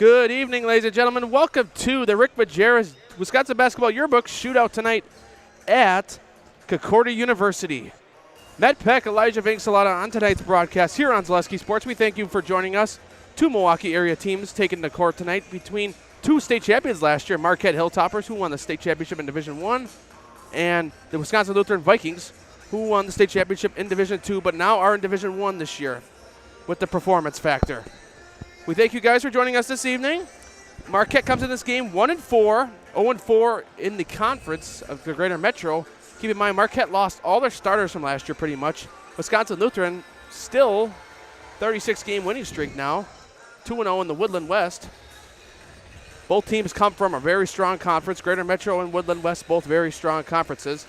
Good evening, ladies and gentlemen. Welcome to the Rick Majerus Wisconsin Basketball Yearbook Shootout tonight at Concordia University. Matt Peck, Elijah Vingsalata on tonight's broadcast here on Zaleski Sports. We thank you for joining us. Two Milwaukee area teams taking the court tonight between two state champions last year, Marquette Hilltoppers, who won the state championship in Division I, and the Wisconsin Lutheran Vikings, who won the state championship in Division II, but now are in Division I this year with the performance factor. We thank you guys for joining us this evening. Marquette comes in this game 1-4, 0-4 in the conference of the Greater Metro. Keep in mind, Marquette lost all their starters from last year pretty much. Wisconsin Lutheran still 36-game winning streak now, 2-0 in the Woodland West. Both teams come from a very strong conference. Greater Metro and Woodland West, both very strong conferences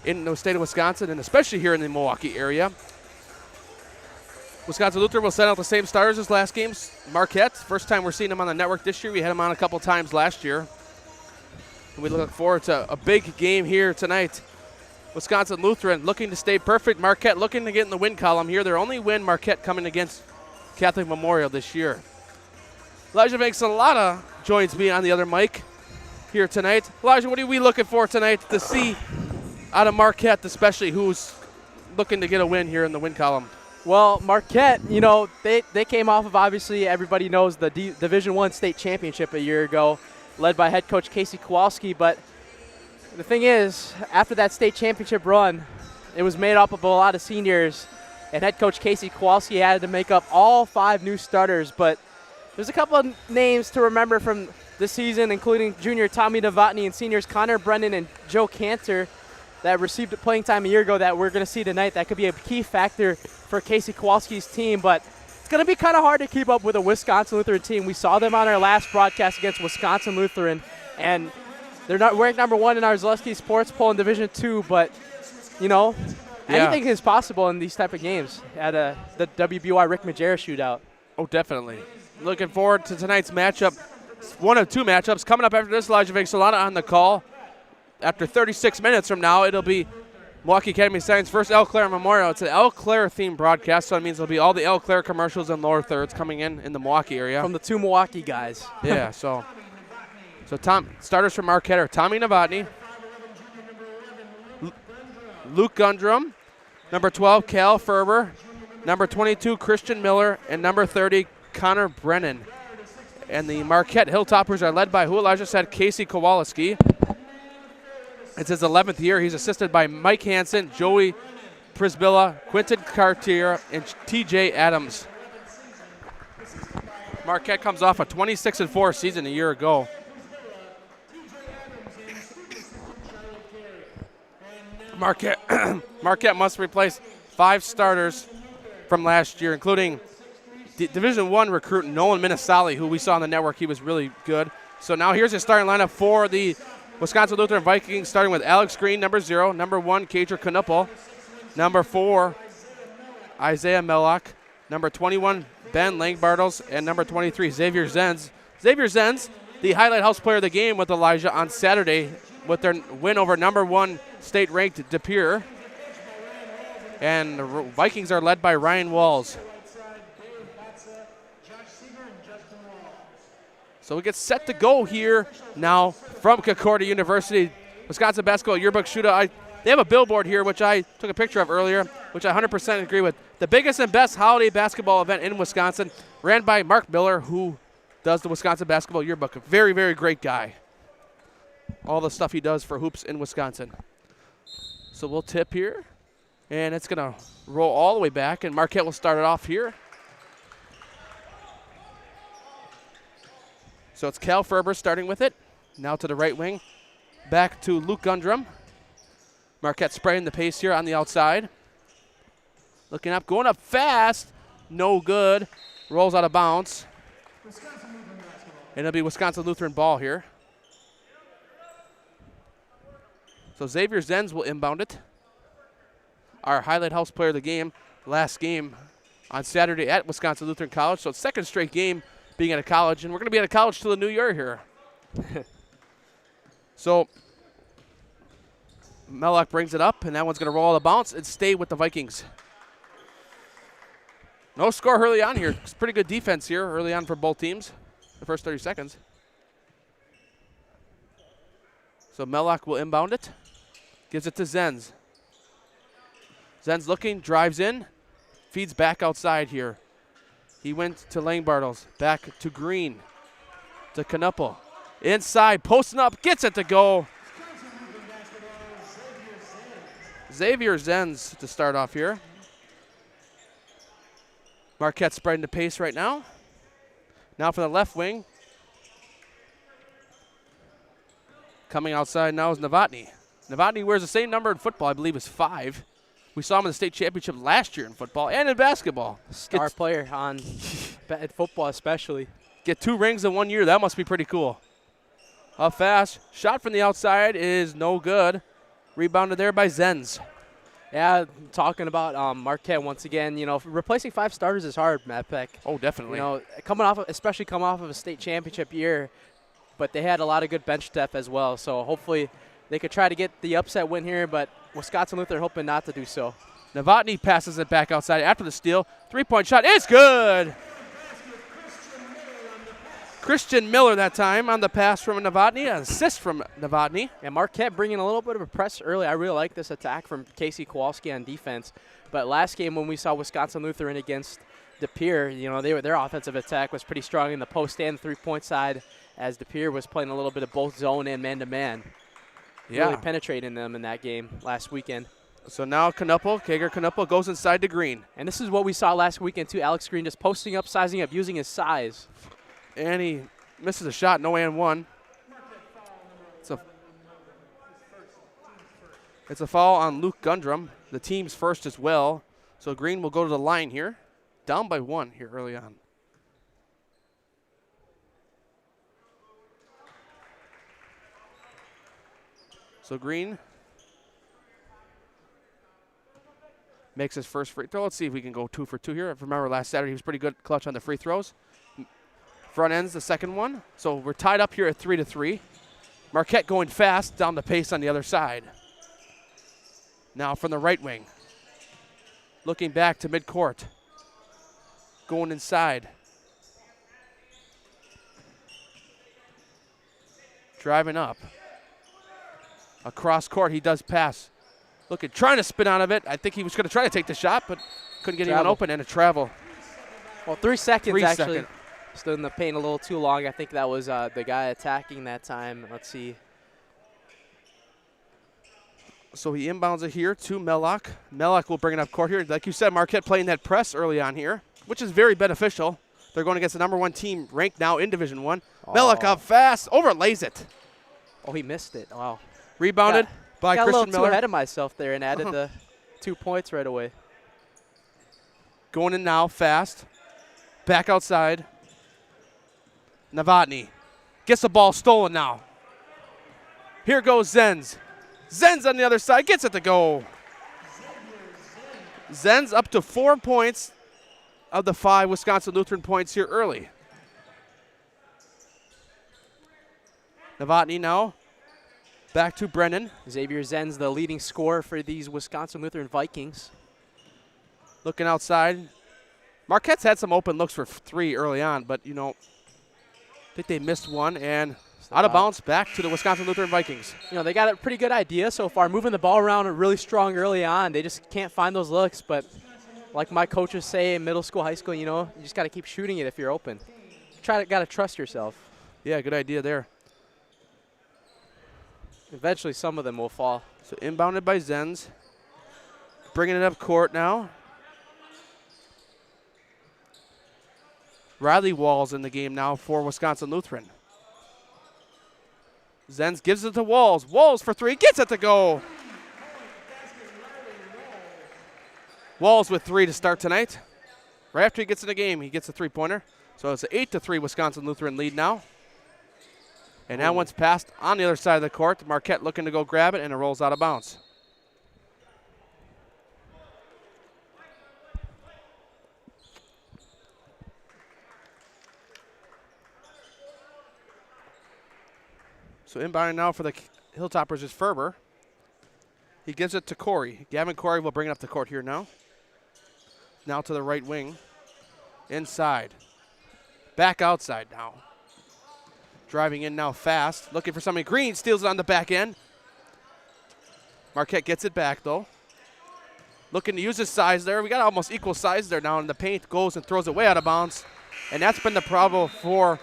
in the state of Wisconsin, and especially here in the Milwaukee area. Wisconsin Lutheran will send out the same starters as last game's Marquette. First time we're seeing them on the network this year. We had them on a couple times last year. And we look forward to a big game here tonight. Wisconsin Lutheran looking to stay perfect. Marquette looking to get in the win column here. Their only win, Marquette, coming against Catholic Memorial this year. Elijah Vingsalata joins me on the other mic here tonight. Elijah, what are we looking for tonight to see out of Marquette, especially who's looking to get a win here in the win column? Well, Marquette, you know, they came off of, obviously, everybody knows the Division I state championship a year ago, led by head coach Casey Kowalski. But the thing is, after that state championship run, it was made up of a lot of seniors, and head coach Casey Kowalski had to make up all 5 new starters. But there's a couple of names to remember from this season, including junior Tommy Novotny and seniors Connor Brennan and Joe Cantor that received playing time a year ago that we're going to see tonight. That could be a key factor for Casey Kowalski's team, but it's going to be kind of hard to keep up with a Wisconsin Lutheran team. We saw them on our last broadcast against Wisconsin Lutheran, and they're not ranked number 1 in our Zaleski Sports poll in Division II, but, you know, anything is possible in these type of games at the WBY Rick Majerus shootout. Oh, definitely. Looking forward to tonight's matchup. One of 2 matchups coming up after this. Elijah Vingsalata on the call. After 36 minutes from now, it'll be Milwaukee Academy Science versus Eau Claire Memorial. It's an Eau Claire themed broadcast, so it means there'll be all the Eau Claire commercials and lower thirds coming in the Milwaukee area. From the 2 Milwaukee guys. Yeah, so starters for Marquette are Tommy Novotny, Luke Gundrum, number 12, Cal Ferber, number 22, Christian Miller, and number 30, Connor Brennan. And the Marquette Hilltoppers are led by, who Elijah said, Casey Kowalski. It's his 11th year. He's assisted by Mike Hansen, Joey Prisbilla, Quinton Cartier, and TJ Adams. Marquette comes off a 26-4 season a year ago. Marquette must replace 5 starters from last year, including Division I recruit Nolan Minnesali, who we saw on the network. He was really good. So now here's his starting lineup for the Wisconsin Lutheran Vikings, starting with Alex Green, number 0, number 1, Kager Knuppel, number 4, Isaiah Mellock, number 21, Ben Langbartles, and number 23, Xavier Zenz. Xavier Zenz, the highlight house player of the game with Elijah on Saturday with their win over number 1 state-ranked De Pere. And the Vikings are led by Ryan Walls. So we get set to go here now from Concordia University. Wisconsin Basketball Yearbook Shootout. They have a billboard here, which I took a picture of earlier, which I 100% agree with. The biggest and best holiday basketball event in Wisconsin, ran by Mark Miller, who does the Wisconsin Basketball Yearbook. A very, very great guy. All the stuff he does for hoops in Wisconsin. So we'll tip here, and it's going to roll all the way back, and Marquette will start it off here. So it's Cal Ferber starting with it. Now to the right wing. Back to Luke Gundrum. Marquette spraying the pace here on the outside. Looking up, going up fast. No good. Rolls out of bounds. And it'll be Wisconsin Lutheran ball here. So Xavier Zenz will inbound it. Our highlight house player of the game. Last game on Saturday at Wisconsin Lutheran College. So it's second straight game being at a college, and we're going to be at a college till the new year here. So Mellock brings it up, and that one's going to roll out of bounds and stay with the Vikings. No score early on here. It's pretty good defense here early on for both teams. the first 30 seconds. So Mellock will inbound it. Gives it to Zenz. Zenz looking, drives in, feeds back outside here. He went to Lang Bartles, back to Green, to Knuppel. Inside, posting up, gets it to go. Xavier Zenz to start off here. Marquette spreading the pace right now. Now for the left wing. Coming outside now is Novotny. Novotny wears the same number in football, I believe is 5. We saw him in the state championship last year in football and in basketball. Star player on football especially. Get 2 rings in 1 year, that must be pretty cool. Up fast, shot from the outside is no good. Rebounded there by Zenz. Yeah, talking about Marquette once again, you know, replacing 5 starters is hard, Matt Peck. Oh, definitely. You know, especially coming off of a state championship year, but they had a lot of good bench depth as well. So hopefully they could try to get the upset win here, but Wisconsin Lutheran hoping not to do so. Novotny passes it back outside after the steal. 3-point shot is good. Christian Miller that time on the pass from Novotny, an assist from Novotny. And Marquette bringing a little bit of a press early. I really like this attack from Casey Kowalski on defense. But last game when we saw Wisconsin Lutheran against De Pere, you know, their offensive attack was pretty strong in the post and 3-point side, as De Pere was playing a little bit of both zone and man-to-man. Yeah. Really penetrating them in that game last weekend. So now Kager Knuppel goes inside to Green. And this is what we saw last weekend too. Alex Green just posting up, sizing up, using his size. And he misses a shot, no and one. It's a foul on Luke Gundrum, the team's first as well. So Green will go to the line here, down by 1 here early on. So Green makes his first free throw. Let's see if we can go 2 for 2 here. If you remember last Saturday, he was pretty good clutch on the free throws. Front ends the second one. So we're tied up here at 3-3. Marquette going fast down the pace on the other side. Now from the right wing. Looking back to midcourt. Going inside. Driving up. Across court, he does pass. Looking, trying to spin out of it. I think he was going to try to take the shot, but couldn't get anyone open, and a travel. Well, 3 seconds 3 actually. second. Stood in the paint a little too long. I think that was the guy attacking that time. Let's see. So he inbounds it here to Mellock. Mellock will bring it up court here. Like you said, Marquette playing that press early on here, which is very beneficial. They're going against the #1 team ranked now in Division I. Oh. Mellock up fast, overlays it. Oh, he missed it. Wow. Rebounded by Got Christian a little Miller. too ahead of myself there and added the 2 points right away. Going in now, fast. Back outside. Novotny gets the ball stolen now. Here goes Zenz. Zenz on the other side, gets it to go. Zenz up to 4 points of the 5 Wisconsin Lutheran points here early. Novotny now. Back to Brennan. Xavier Zenz, the leading scorer for these Wisconsin Lutheran Vikings. Looking outside. Marquette's had some open looks for 3 early on, but, you know, I think they missed one, and out of bounds back to the Wisconsin Lutheran Vikings. You know, they got a pretty good idea so far, moving the ball around really strong early on. They just can't find those looks, but like my coaches say in middle school, high school, you know, you just got to keep shooting it if you're open. Got to trust yourself. Yeah, good idea there. Eventually some of them will fall. So inbounded by Zenz. Bringing it up court now. Riley Walls in the game now for Wisconsin Lutheran. Zenz gives it to Walls. Walls for 3, gets it to go. Walls with 3 to start tonight. Right after he gets in the game, he gets a 3-pointer. So it's an 8-3 Wisconsin Lutheran lead now. And that one's passed on the other side of the court. Marquette looking to go grab it, and it rolls out of bounds. So inbounding now for the Hilltoppers is Ferber. He gives it to Corey. Gavin Corey will bring it up the court here now. Now to the right wing. Inside. Back outside now. Driving in now fast, looking for somebody. Green steals it on the back end. Marquette gets it back, though. Looking to use his size there. We got almost equal size there now in the paint. Goes and throws it way out of bounds. And that's been the problem for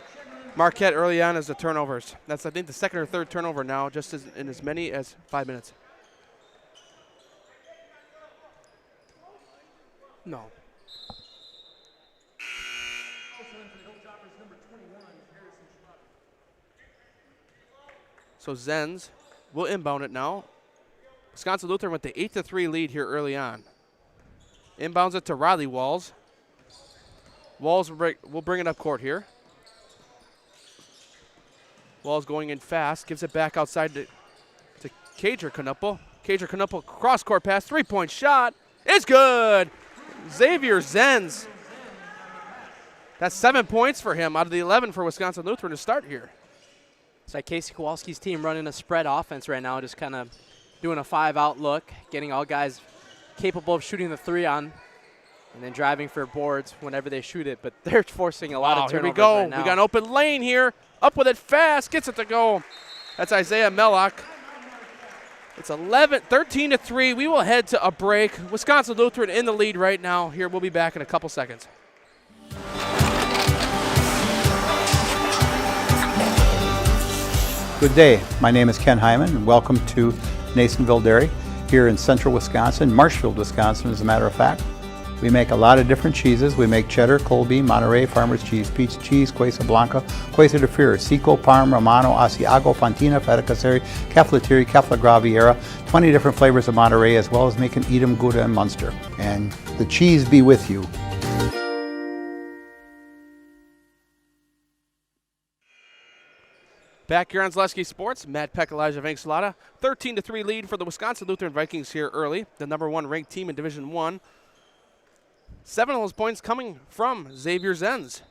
Marquette early on as the turnovers. That's, I think, the second or third turnover now, just in as many as 5 minutes. No. So Zenz will inbound it now. Wisconsin Lutheran with the 8-3 lead here early on. Inbounds it to Riley Walls. Walls will bring it up court here. Walls going in fast, gives it back outside to Cager Knuppel. Cager Knuppel cross-court pass, three-point shot. It's good. Xavier Zenz. That's 7 points for him out of the 11 for Wisconsin Lutheran to start here. It's like Casey Kowalski's team running a spread offense right now, just kind of doing a 5-out look, getting all guys capable of shooting the three on, and then driving for boards whenever they shoot it. But they're forcing a lot of turnovers. Here we go. Right now. We got an open lane here. Up with it fast. Gets it to go. That's Isaiah Mellock. It's 13-3. We will head to a break. Wisconsin Lutheran in the lead right now. Here, we'll be back in a couple seconds. Good day. My name is Ken Hyman, and welcome to Nasonville Dairy here in central Wisconsin, Marshfield, Wisconsin, as a matter of fact. We make a lot of different cheeses. We make cheddar, Colby, Monterey, Farmer's Cheese, Pizza Cheese, Quesa Blanca, Quesa de Freer, Seco, Parm, Romano, Asiago, Fontina, Feta Caseri, Caflateri, Cafla Graviera, 20 different flavors of Monterey, as well as making Edam, Gouda, and Munster. And the cheese be with you. Back here on Zaleski Sports, Matt Peck, Elijah Vanksalata. 13-3 lead for the Wisconsin Lutheran Vikings here early, the number one ranked team in Division I. 7 of those points coming from Xavier Zenz,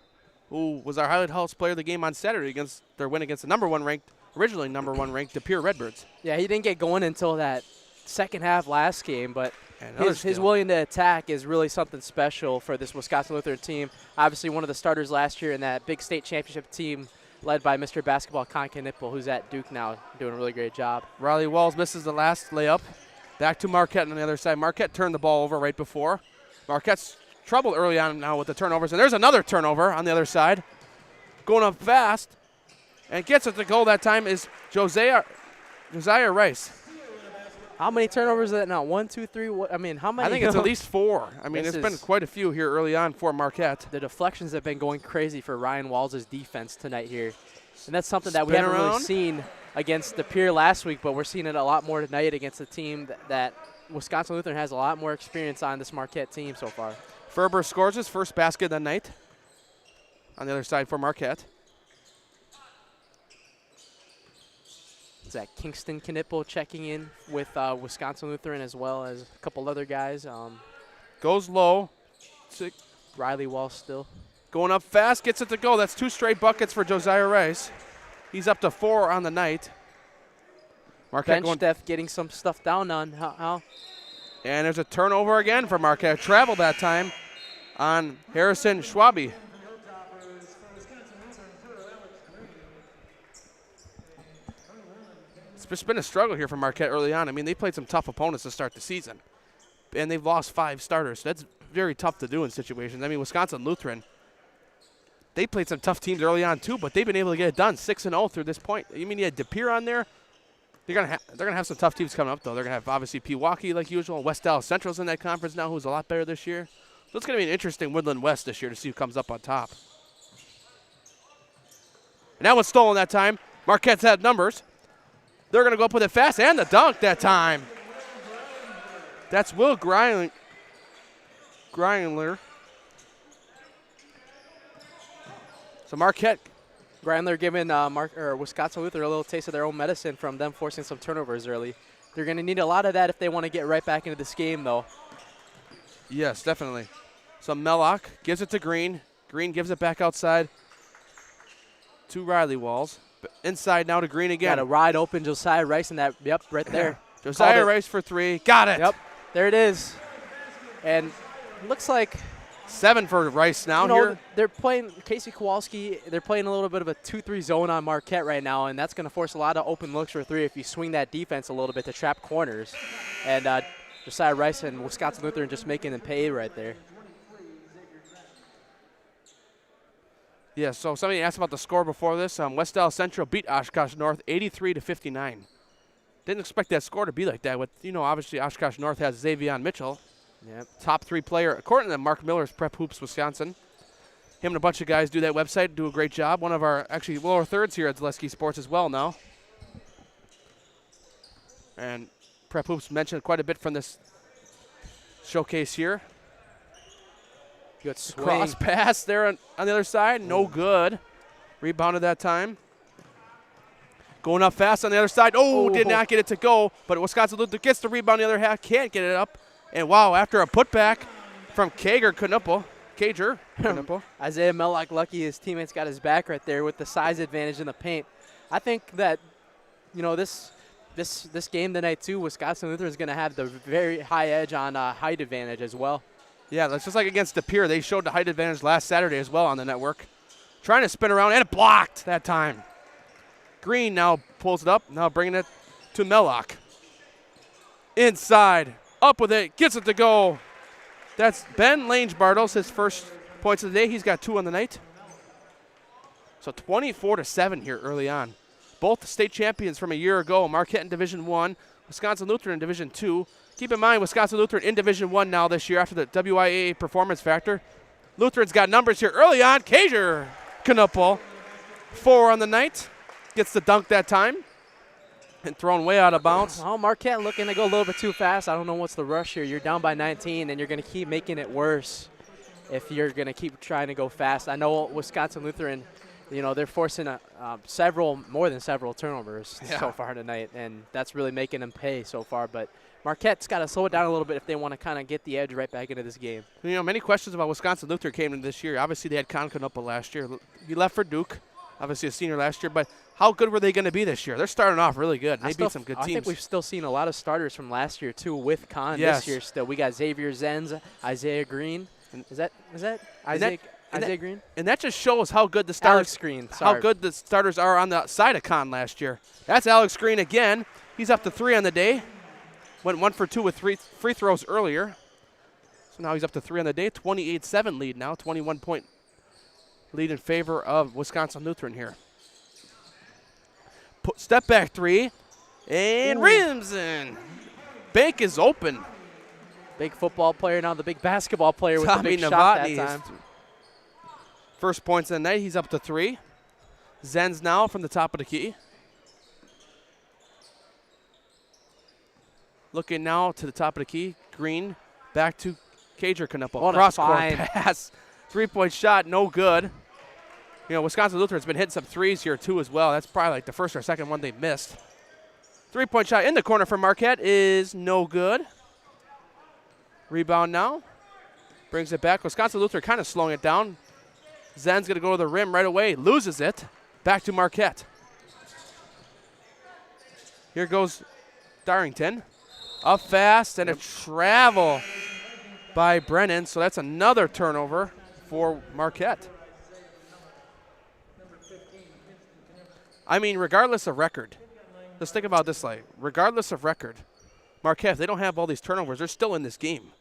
who was our highlight house player of the game on Saturday against their win against the originally number one ranked De Pere Redbirds. Yeah, he didn't get going until that second half last game, but his willing to attack is really something special for this Wisconsin Lutheran team. Obviously one of the starters last year in that big state championship team led by Mr. Basketball Conka Nipple, who's at Duke now, doing a really great job. Riley Walls misses the last layup. Back to Marquette on the other side. Marquette turned the ball over right before. Marquette's trouble early on now with the turnovers, and there's another turnover on the other side. Going up fast, and gets it to goal that time is Josiah Rice. How many turnovers is that now? 1, 2, 3? I mean, how many? I think it's at least 4. I mean, there's been quite a few here early on for Marquette. The deflections have been going crazy for Ryan Walls' defense tonight here. And that's something that we haven't really seen against De Pere last week, but we're seeing it a lot more tonight against a team that Wisconsin Lutheran has a lot more experience on, this Marquette team so far. Ferber scores his first basket of the night on the other side for Marquette. Is that Kingston Knipple checking in with Wisconsin Lutheran as well as a couple other guys. Goes low. Riley Walsh still. Going up fast, gets it to go. That's 2 straight buckets for Josiah Rice. He's up to 4 on the night. Marquette Bench Steph getting some stuff down on how. And there's a turnover again for Marquette. Travel that time on Harrison Schwabe. It's just been a struggle here for Marquette early on. I mean, they played some tough opponents to start the season, and they've lost 5 starters. That's very tough to do in situations. I mean, Wisconsin Lutheran, they played some tough teams early on too, but they've been able to get it done 6-0 through this point. You mean you had De Pere on there? They're gonna have some tough teams coming up though. They're gonna have obviously Pewaukee like usual. West Dallas Central's in that conference now, who's a lot better this year. So it's gonna be an interesting Woodland West this year to see who comes up on top. And that was stolen that time. Marquette's had numbers. They're going to go up with it fast, and the dunk that time. That's Will Greinler. So Marquette. Greinler giving Wisconsin Lutheran a little taste of their own medicine from them forcing some turnovers early. They're going to need a lot of that if they want to get right back into this game, though. Yes, definitely. So Mellock gives it to Green. Green gives it back outside to Riley Walls. Inside now to Green again. Got a wide open Josiah Rice in that, yep, right there. Josiah Rice for 3. Got it. Yep, there it is. And looks like 7 for Rice now You know, here. they're playing Casey Kowalski. They're playing a little bit of a 2-3 zone on Marquette right now, and that's going to force a lot of open looks for 3 if you swing that defense a little bit to trap corners. And Josiah Rice and Wisconsin Lutheran just making them pay right there. Yeah, so somebody asked about the score before this. West Dallas Central beat Oshkosh North 83-59. Didn't expect that score to be like that. With, you know, obviously Oshkosh North has Xavier Mitchell. Yep. Top 3 player, according to Mark Miller's Prep Hoops Wisconsin. Him and a bunch of guys do that website, do a great job. One of our, actually, lower thirds here at Zaleski Sports as well now. And Prep Hoops mentioned quite a bit from this showcase here. Good swing. Cross pass there on the other side, no good. Rebounded that time. Going up fast on the other side. Oh, did not get it to go, but Wisconsin Lutheran gets the rebound the other half, can't get it up. And wow, after a putback from Knuppel. Isaiah Mellock lucky his teammates got his back right there with the size advantage in the paint. I think that, you know, this game tonight too, Wisconsin Lutheran is going to have the very high edge on height advantage as well. Yeah, that's just like against De Pere. They showed the height advantage last Saturday as well on the network. Trying to spin around, and it blocked that time. Green now pulls it up, now bringing it to Mellock. Inside, up with it, gets it to go. That's Ben Lange-Bartles, his first points of the day. He's got 2 on the night. So 24-7 here early on. Both state champions from a year ago, Marquette in Division I, Wisconsin Lutheran in Division II. Keep in mind, Wisconsin Lutheran in Division I now this year after the WIAA performance factor. Lutheran's got numbers here early on. Kajer Knuppel, 4 on the night. Gets the dunk that time and thrown way out of bounds. Oh, Marquette looking to go a little bit too fast. I don't know what's the rush here. You're down by 19, and you're going to keep making it worse if you're going to keep trying to go fast. I know Wisconsin Lutheran, you know, they're forcing more than several turnovers so far tonight, and that's really making them pay so far. But Marquette's got to slow it down a little bit if they want to kind of get the edge right back into this game. You know, many questions about Wisconsin Lutheran came into this year. Obviously, they had Knuppel last year. He left for Duke, obviously a senior last year, but how good were they going to be this year? They're starting off really good. They beat some good teams. I think we've still seen a lot of starters from last year, too, with Con this year still. We got Xavier Zenz, Isaiah Green. Is that Isaiah Green? And that just shows how good the starters, Alex Green, how good the starters are on the side of Con last year. That's Alex Green again. He's up to 3 on the day. Went 1 for 2 with 3 free throws earlier. So now he's up to 3 on the day. 28-7 lead now. 21-point lead in favor of Wisconsin Lutheran here. Step back 3. And rims in. Bank is open. Big football player now, the big basketball player with the big shot that time. First points of the night. He's up to 3. Zenz now from the top of the key. Looking now to the top of the key. Green back to Kajer Knuppel. Cross-court pass. 3-point shot, no good. You know, Wisconsin Lutheran's been hitting some threes here, too, as well. That's probably like the first or second one they missed. 3-point shot in the corner for Marquette is no good. Rebound now. Brings it back. Wisconsin Lutheran kind of slowing it down. Zen's going to go to the rim right away. Loses it. Back to Marquette. Here goes Darrington. Up fast, and a travel by Brennan. So that's another turnover for Marquette. I mean, regardless of record, let's think about this like, regardless of record, Marquette, if they don't have all these turnovers, they're still in this game.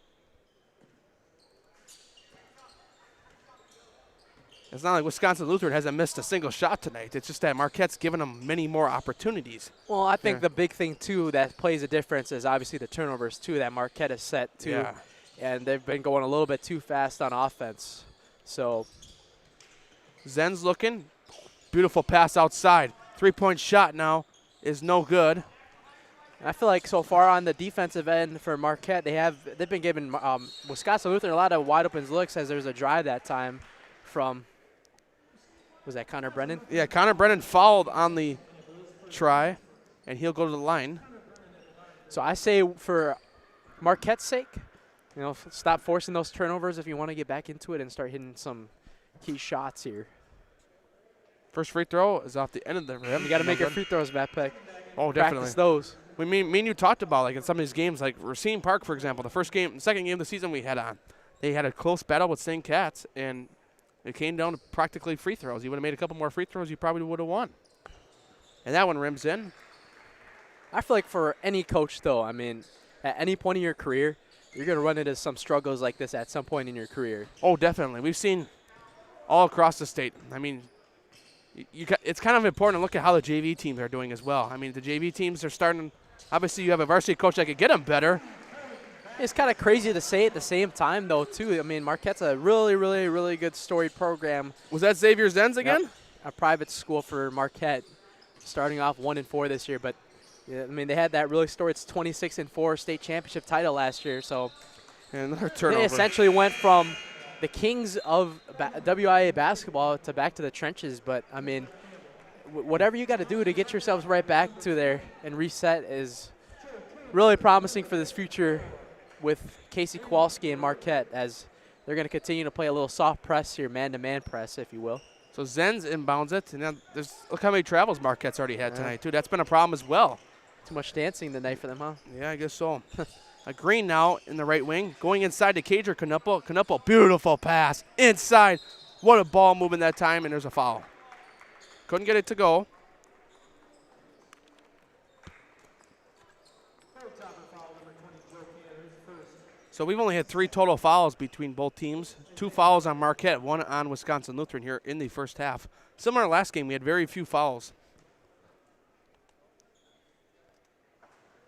It's not like Wisconsin Lutheran hasn't missed a single shot tonight. It's just that Marquette's given them many more opportunities. Well, I think the big thing, too, that plays a difference is obviously the turnovers, too, that Marquette has set, too. Yeah. And they've been going a little bit too fast on offense. So Zen's looking. Beautiful pass outside. 3-point shot now is no good. I feel like so far on the defensive end for Marquette, they've been giving Wisconsin Lutheran a lot of wide open looks as there's a drive that time from, was that Connor Brennan? Yeah, Connor Brennan fouled on the try, and he'll go to the line. So I say for Marquette's sake, you know, stop forcing those turnovers if you want to get back into it and start hitting some key shots here. First free throw is off the end of the rim. You got to make your free throws, Matt Peck. Oh, definitely. Practice those. Me and you talked about, like, in some of these games, like Racine Park, for example, the second game of the season we had on. they had a close battle with St. Cat's, and it came down to practically free throws. You would have made a couple more free throws, you probably would have won. And that one rims in. I feel like for any coach, though, I mean, at any point in your career, you're going to run into some struggles like this at some point in your career. Oh, definitely. We've seen all across the state. I mean, it's kind of important to look at how the JV teams are doing as well. I mean, the JV teams are starting. Obviously, you have a varsity coach that could get them better. It's kind of crazy to say at the same time, though, too. I mean, Marquette's a really, really, really good storied program. Was that Xavier Zenz again? Yep. A private school for Marquette, starting off 1-4 this year. But, yeah, I mean, they had that really storied 26-4 state championship title last year. So and another turnover. they essentially went from the kings of WIAA basketball to back to the trenches. But, I mean, whatever you got to do to get yourselves right back to there and reset is really promising for this future with Casey Kowalski and Marquette, as they're going to continue to play a little soft press here, man-to-man press, if you will. So Zenz inbounds it, and now look how many travels Marquette's already had tonight, too. That's been a problem as well. Too much dancing tonight for them, huh? Yeah, I guess so. A Green now in the right wing, going inside to Cager Knuppel. Knuppel, beautiful pass inside. What a ball movement that time, and there's a foul. Couldn't get it to go. So we've only had 3 total fouls between both teams. 2 fouls on Marquette, 1 on Wisconsin Lutheran here in the first half. Similar to last game, we had very few fouls.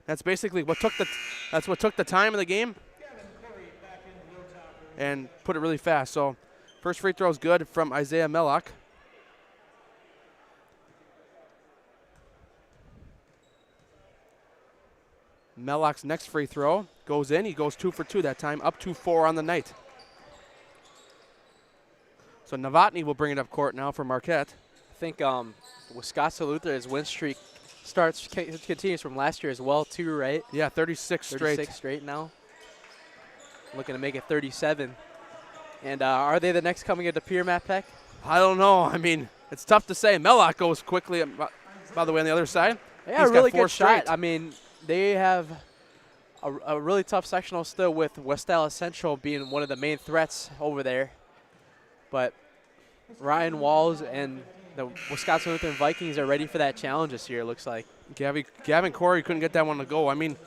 That's basically what took the time of the game and put it really fast. So first free throw is good from Isaiah Mellock. Mellock's next free throw goes in. He goes 2 for 2 that time, up 2-4 on the night. So Novotny will bring it up court now for Marquette. I think Wisconsin Lutheran's win streak continues from last year as well, too, right? Yeah, 36 straight. 36 straight now. Looking to make it 37. And are they the next coming of De Pere, Matt Peck? I don't know. I mean, it's tough to say. Mellock goes quickly, by the way, on the other side. Yeah, He's really got 4 good straight. shot. I mean, they have a really tough sectional still, with West Dallas Central being one of the main threats over there. But Ryan Walls and the Wisconsin Lutheran Vikings are ready for that challenge this year, it looks like. Gavin Corey couldn't get that one to go. I mean,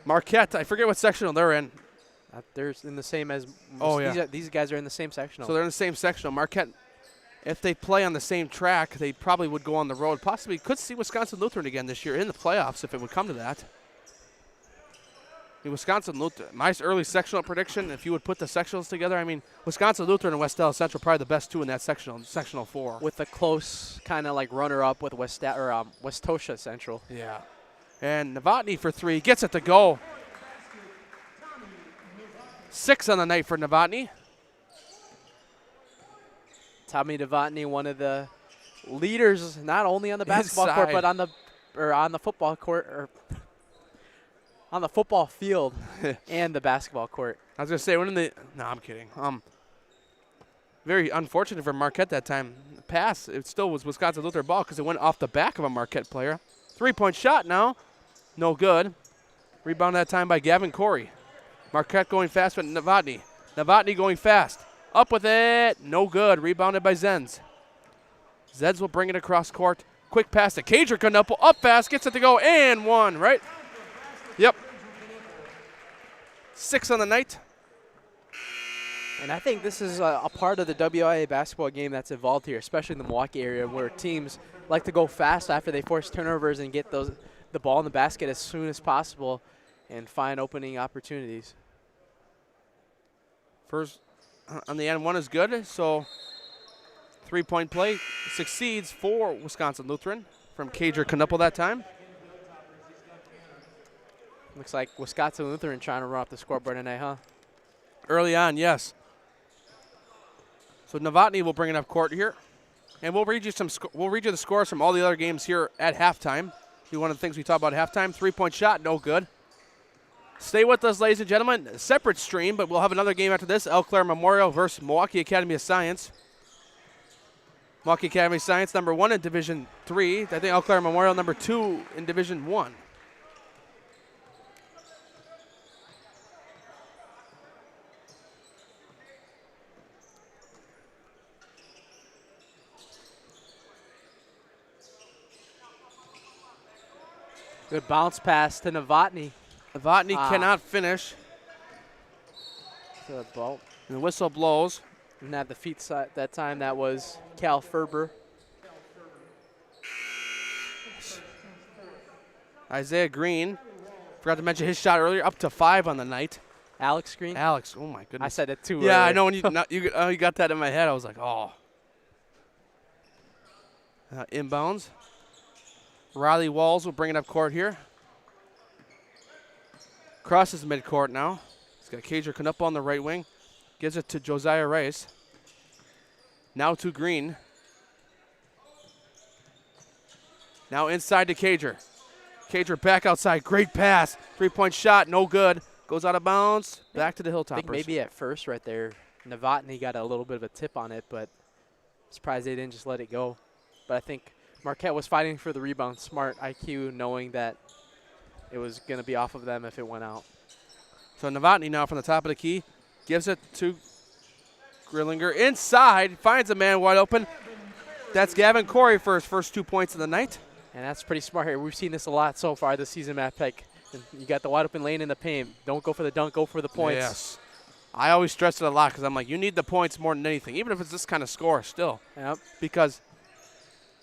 Marquette, I forget what sectional they're in. They're in the same as these guys are in the same sectional. So they're in the same sectional. Marquette, if they play on the same track, they probably would go on the road. Possibly could see Wisconsin Lutheran again this year in the playoffs if it would come to that. I mean, Wisconsin Lutheran, my early sectional prediction, if you would put the sectionals together, I mean, Wisconsin Lutheran and West Dallas Central probably the best 2 in that sectional 4. With a close kind of like runner-up with West Tosha Central. Yeah. And Novotny for 3, gets it to go. 6 on the night for Novotny. Tommy Novotny, one of the leaders, not only on the basketball court, but on the football court, or on the football field and the basketball court. I was gonna say no, I'm kidding. Very unfortunate for Marquette that time. The pass, it still was Wisconsin Lutheran ball because it went off the back of a Marquette player. 3-point shot now, no good. Rebound that time by Gavin Corey. Marquette going fast with Novotny. Novotny going fast. Up with it. No good. Rebounded by Zenz. Zenz will bring it across court. Quick pass to Cager Knuppel. Up fast. Gets it to go. And 1, right? Yep. 6 on the night. And I think this is a part of the WIAA basketball game that's evolved here, especially in the Milwaukee area, where teams like to go fast after they force turnovers and get the ball in the basket as soon as possible and find opening opportunities. First on the end, 1 is good, so 3-point play succeeds for Wisconsin Lutheran from Cager Knuppel that time. Looks like Wisconsin Lutheran trying to run up the scoreboard tonight, huh? Early on, yes. So Novotny will bring it up court here, and we'll read you the scores from all the other games here at halftime. One of the things we talked about at halftime, 3-point shot, no good. Stay with us, ladies and gentlemen. A separate stream, but we'll have another game after this. Eau Claire Memorial versus Milwaukee Academy of Science. Milwaukee Academy of Science, number 1 in Division 3. I think Eau Claire Memorial, number 2 in Division 1. Good bounce pass to Novotny. Novotny cannot finish. To the ball. And the whistle blows. And at the feet side that time, that was Cal Ferber. Isaiah Green, forgot to mention his shot earlier, up to 5 on the night. Alex Green. Alex, oh my goodness. I said it too. Yeah, earlier. I know when you got that in my head. I was like, oh. Inbounds. Riley Walls will bring it up court here. Crosses midcourt now. He's got Cager Canupa on the right wing. Gives it to Josiah Rice. Now to Green. Now inside to Cager. Cager back outside. Great pass. 3-point shot. No good. Goes out of bounds. Back to the Hilltoppers. I think maybe at first right there, Novotny got a little bit of a tip on it, but surprised they didn't just let it go. But I think Marquette was fighting for the rebound. Smart IQ, knowing that it was going to be off of them if it went out. So Novotny now from the top of the key. Gives it to Grillinger. Inside. Finds a man wide open. That's Gavin Corey for his first 2 points of the night. And that's pretty smart here. We've seen this a lot so far this season, Matt Peck. And you got the wide open lane in the paint. Don't go for the dunk, go for the points. Yes. I always stress it a lot because I'm like, you need the points more than anything, even if it's this kind of score still. Yep. Because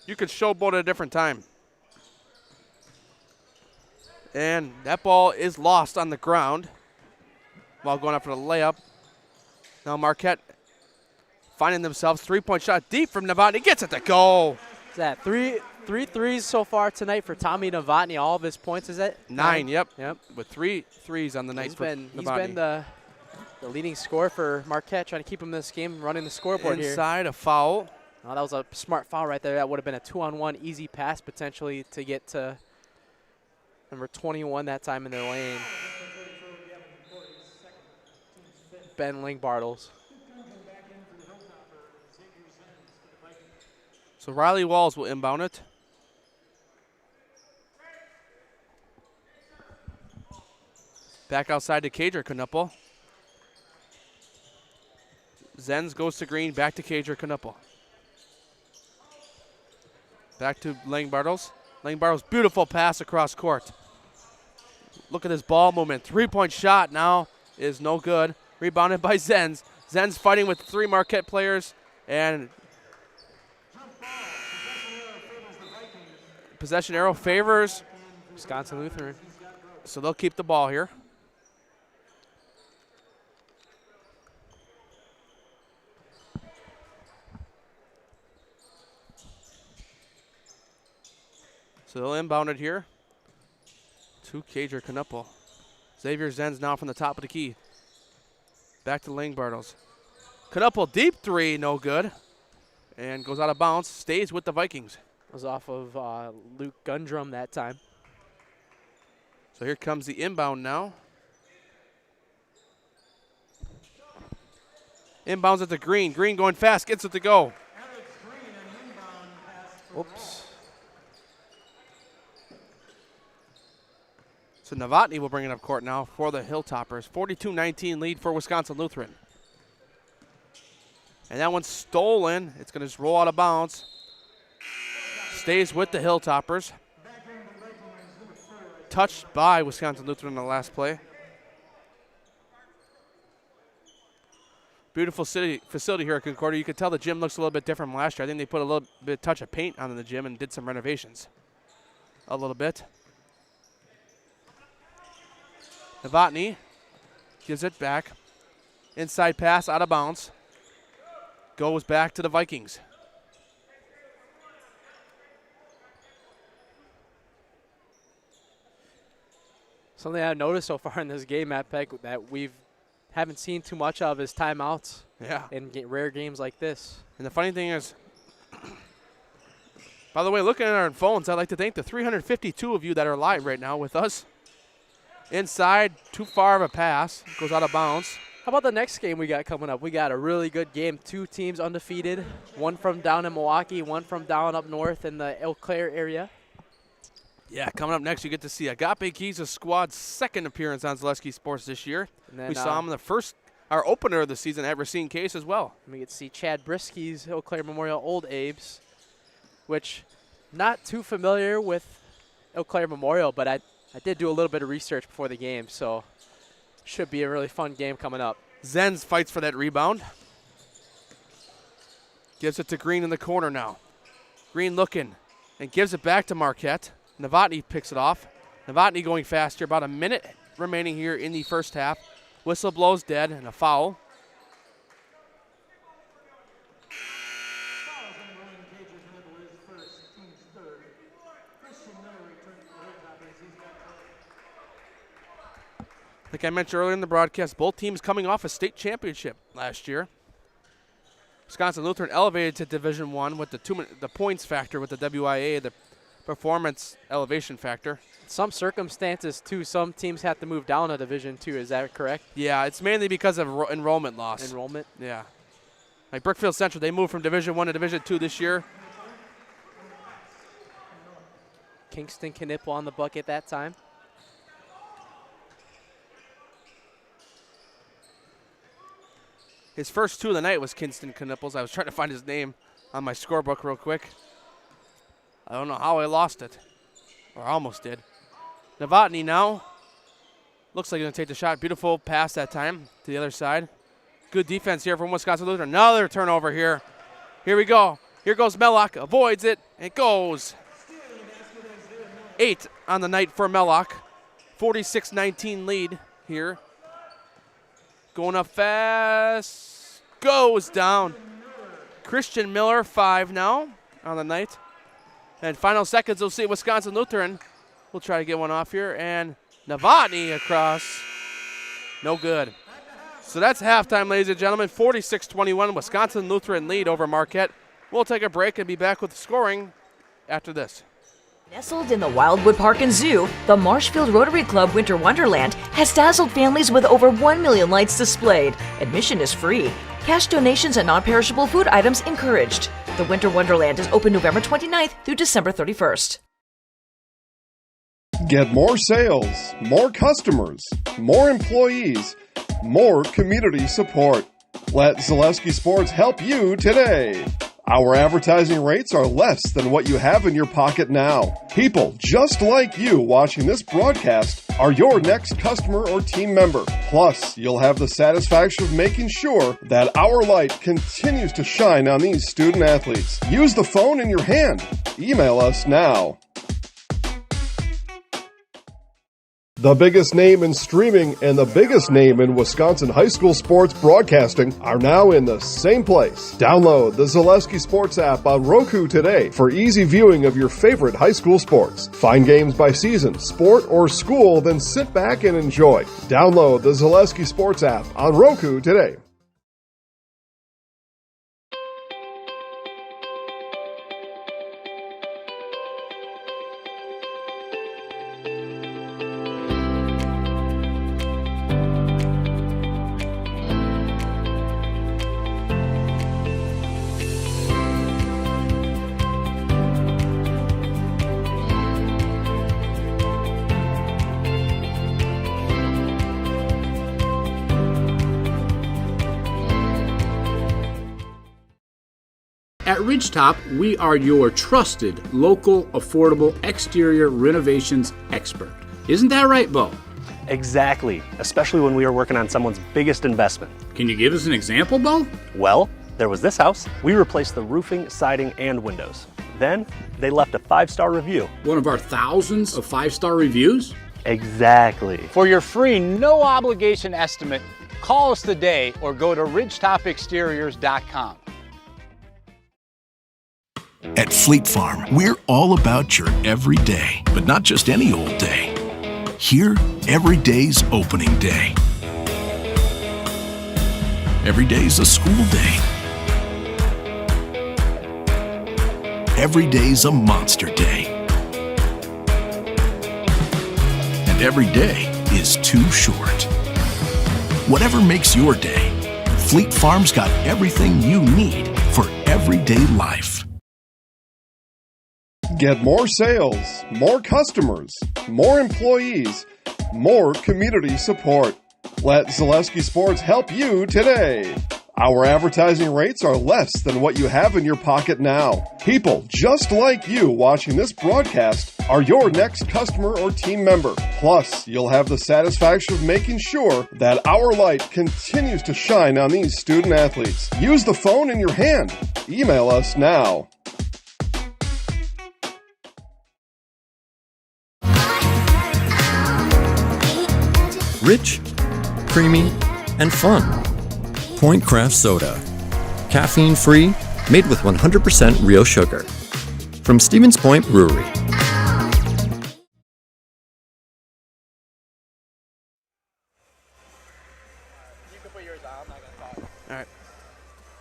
you could showboat at a different time. And that ball is lost on the ground while going up for the layup. Now Marquette finding themselves 3-point shot deep from Novotny. Gets it to go. Is that three threes so far tonight for Tommy Novotny? All of his points, is it? 9, yep. Yep. With 3 threes on the night He's for been Novotny. the leading scorer for Marquette, trying to keep him in this game, running the scoreboard here. Inside, a foul. Oh, that was a smart foul right there. That would have been a 2-on-1 easy pass potentially to get to number 21 that time in their lane. Ben Ling-Bartles. So Riley Walls will inbound it. Back outside to Cager Canupa. Zenz goes to Green, back to Cager Canupa. Back to Ling-Bartles. Ling-Bartles, beautiful pass across court. Look at his ball movement. 3-point shot now is no good. Rebounded by Zenz. Zenz fighting with 3 Marquette players, and possession arrow favors Wisconsin Lutheran. So they'll keep the ball here. So they'll inbound it here to Cager Canupa. Xavier Zenz now from the top of the key. Back to Ling-Bartles. Canupa deep 3, no good. And goes out of bounds, stays with the Vikings. Was off of Luke Gundrum that time. So here comes the inbound now. Inbounds it to Green. Green going fast, gets it to go. Oops. So Novotny will bring it up court now for the Hilltoppers. 42-19 lead for Wisconsin Lutheran. And that one's stolen. It's going to just roll out of bounds. Stays with the Hilltoppers. Touched by Wisconsin Lutheran in the last play. Beautiful facility here at Concordia. You can tell the gym looks a little bit different from last year. I think they put a little bit touch of paint on the gym and did some renovations. A little bit. Novotny gives it back. Inside pass, out of bounds. Goes back to the Vikings. Something I've noticed so far in this game, Matt Peck, that haven't seen too much of is timeouts. Yeah. In rare games like this. And the funny thing is, by the way, looking at our phones, I'd like to thank the 352 of you that are live right now with us. Inside, too far of a pass. Goes out of bounds. How about the next game we got coming up? We got a really good game. 2 teams undefeated. One from down in Milwaukee, one from down up north in the Eau Claire area. Yeah, coming up next, you get to see Agape Keys' squad's second appearance on Zaleski Sports this year. And then, we saw him in the our opener of the season at Racine Case as well. We get to see Chad Brisky's Eau Claire Memorial Old Abe's, which not too familiar with Eau Claire Memorial, but I did do a little bit of research before the game, so should be a really fun game coming up. Zenz fights for that rebound. Gives it to Green in the corner now. Green looking and gives it back to Marquette. Novotny picks it off. Novotny going fast here. About a minute remaining here in the first half. Whistle blows dead and a foul. Like I mentioned earlier in the broadcast, both teams coming off a state championship last year. Wisconsin Lutheran elevated to Division I with the points factor with the WIAA, the performance elevation factor. Some circumstances, too, some teams have to move down to Division II. Is that correct? Yeah, it's mainly because of enrollment loss. Enrollment? Yeah. Like Brookfield Central, they moved from Division I to Division II this year. Kingston Knipple on the bucket that time. His first two of the night was Kingston Knipples. I was trying to find his name on my scorebook real quick. I don't know how I lost it. Or I almost did. Novotny now. Looks like he's going to take the shot. Beautiful pass that time to the other side. Good defense here from Wisconsin Lutheran. Another turnover here. Here we go. Here goes Mellock. Avoids it. It goes. 8 on the night for Mellock. 46-19 lead here. Going up fast. Goes down. Christian Miller, 5 now on the night. And final seconds, we'll see Wisconsin Lutheran. We'll try to get one off here. And Novotny across. No good. So that's halftime, ladies and gentlemen. 46-21, Wisconsin Lutheran lead over Marquette. We'll take a break and be back with scoring after this. Nestled in the Wildwood Park and Zoo, the Marshfield Rotary Club Winter Wonderland has dazzled families with over 1 million lights displayed. Admission is free. Cash donations and non-perishable food items encouraged. The Winter Wonderland is open November 29th through December 31st. Get more sales, more customers, more employees, more community support. Let Zaleski Sports help you today. Our advertising rates are less than what you have in your pocket now. People just like you watching this broadcast are your next customer or team member. Plus, you'll have the satisfaction of making sure that our light continues to shine on these student athletes. Use the phone in your hand. Email us now. The biggest name in streaming and the biggest name in Wisconsin high school sports broadcasting are now in the same place. Download the Zaleski Sports app on Roku today for easy viewing of your favorite high school sports. Find games by season, sport, or school, then sit back and enjoy. Download the Zaleski Sports app on Roku today. At Ridgetop, we are your trusted, local, affordable exterior renovations expert. Isn't that right, Bo? Exactly, especially when we are working on someone's biggest investment. Can you give us an example, Bo? Well, there was this house. We replaced the roofing, siding, and windows. Then, they left a 5-star review. One of our thousands of 5-star reviews? Exactly. For your free, no-obligation estimate, call us today or go to ridgetopexteriors.com. At Fleet Farm, we're all about your everyday, but not just any old day. Here, every day's opening day. Every day's a school day. Every day's a monster day. And every day is too short. Whatever makes your day, Fleet Farm's got everything you need for everyday life. Get more sales, more customers, more employees, more community support. Let Zaleski Sports help you today. Our advertising rates are less than what you have in your pocket now. People just like you watching this broadcast are your next customer or team member. Plus, you'll have the satisfaction of making sure that our light continues to shine on these student athletes. Use the phone in your hand. Email us now. Rich, creamy, and fun. Point Craft Soda. Caffeine-free, made with 100% real sugar. From Stevens Point Brewery.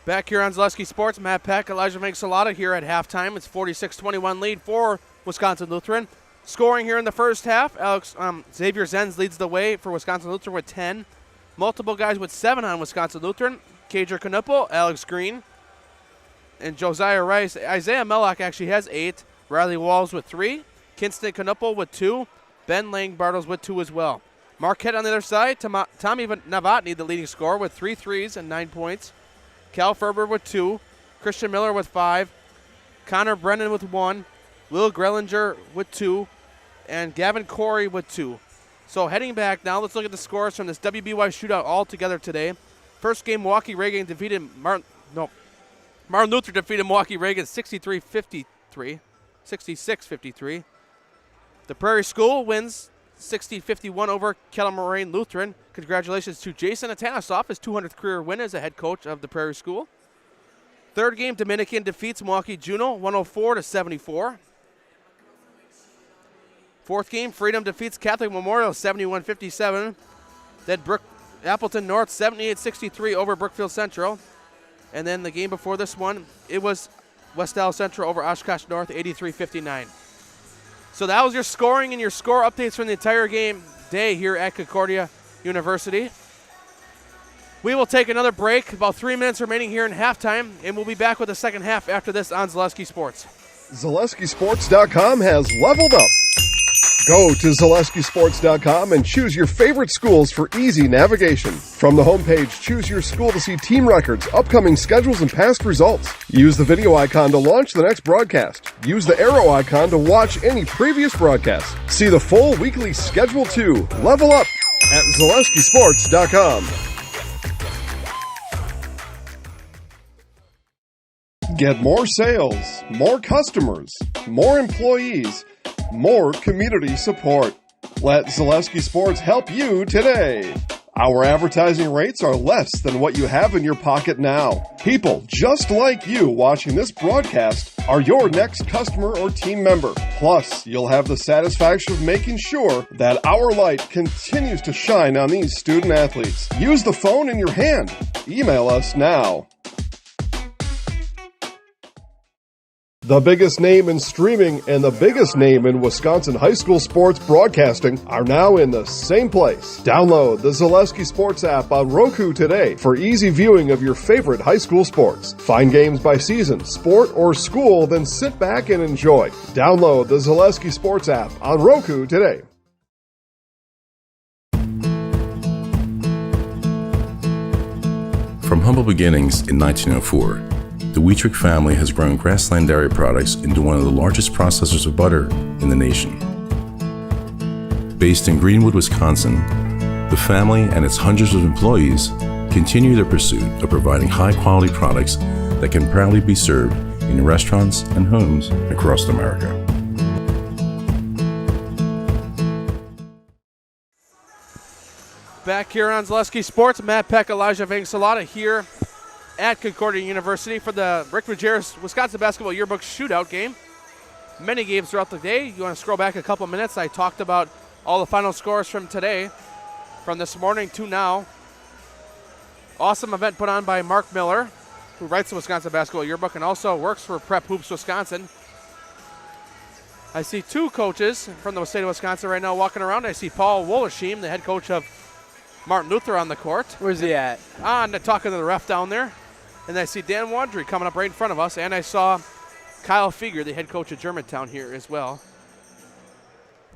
Back here on Zaleski Sports, Matt Peck, Elijah Mansalata here at halftime. It's 46-21 lead for Wisconsin Lutheran. Scoring here in the first half, Xavier Zenz leads the way for Wisconsin Lutheran with 10. Multiple guys with 7 on Wisconsin Lutheran. Kajer Knuppel, Alex Green, and Josiah Rice. Isaiah Mellock actually has 8. Riley Walls with 3. Kinston Knuppel with 2. Ben Lang Bartles with 2 as well. Marquette on the other side, Tommy Novotny, the leading scorer, with 3 threes and 9 points. Cal Ferber with 2. Christian Miller with 5. Connor Brennan with 1. Will Grellinger with 2. And Gavin Corey with 2. So heading back now, let's look at the scores from this WBY shootout all together today. First game, Milwaukee Reagan defeated Martin Luther defeated Milwaukee Reagan 66-53. The Prairie School wins 60-51 over Keller Moraine Lutheran. Congratulations to Jason Atanasoff, his 200th career win as a head coach of the Prairie School. Third game, Dominican defeats Milwaukee Juno 104-74. Fourth game, Freedom defeats Catholic Memorial 71-57. Then Appleton North 78-63 over Brookfield Central. And then the game before this one, it was West Dallas Central over Oshkosh North 83-59. So that was your scoring and your score updates from the entire game day here at Concordia University. We will take another break, about 3 minutes remaining here in halftime, and we'll be back with the second half after this on Zaleski Sports. ZaleskiSports.com has leveled up. Go to ZaleskiSports.com and choose your favorite schools for easy navigation. From the homepage, choose your school to see team records, upcoming schedules, and past results. Use the video icon to launch the next broadcast. Use the arrow icon to watch any previous broadcasts. See the full weekly schedule too. Level up at ZaleskiSports.com. Get more sales, more customers, more employees, more community support. Let Zaleski Sports help you today. Our advertising rates are less than what you have in your pocket now. People just like you watching this broadcast are your next customer or team member. Plus, you'll have the satisfaction of making sure that our light continues to shine on these student athletes. Use the phone in your hand. Email us now. The biggest name in streaming and the biggest name in Wisconsin high school sports broadcasting are now in the same place. Download the Zaleski Sports app on Roku today for easy viewing of your favorite high school sports. Find games by season, sport, or school, then sit back and enjoy. Download the Zaleski Sports app on Roku today. From humble beginnings in 1904, the Wheatrick family has grown Grassland Dairy Products into one of the largest processors of butter in the nation. Based in Greenwood, Wisconsin, the family and its hundreds of employees continue their pursuit of providing high-quality products that can proudly be served in restaurants and homes across America. Back here on Zaleski Sports, Matt Peck, Elijah Mansalata here at Concordia University for the Rick Majerus Wisconsin Basketball Yearbook Shootout game. Many games throughout the day. You want to scroll back a couple minutes. I talked about all the final scores from today, from this morning to now. Awesome event put on by Mark Miller, who writes the Wisconsin Basketball Yearbook and also works for Prep Hoops Wisconsin. I see 2 coaches from the state of Wisconsin right now walking around. I see Paul Wollersheim, the head coach of Martin Luther, on the court. Where's he at? Talking to the ref down there. And I see Dan Wandry coming up right in front of us. And I saw Kyle Fieger, the head coach of Germantown, here as well.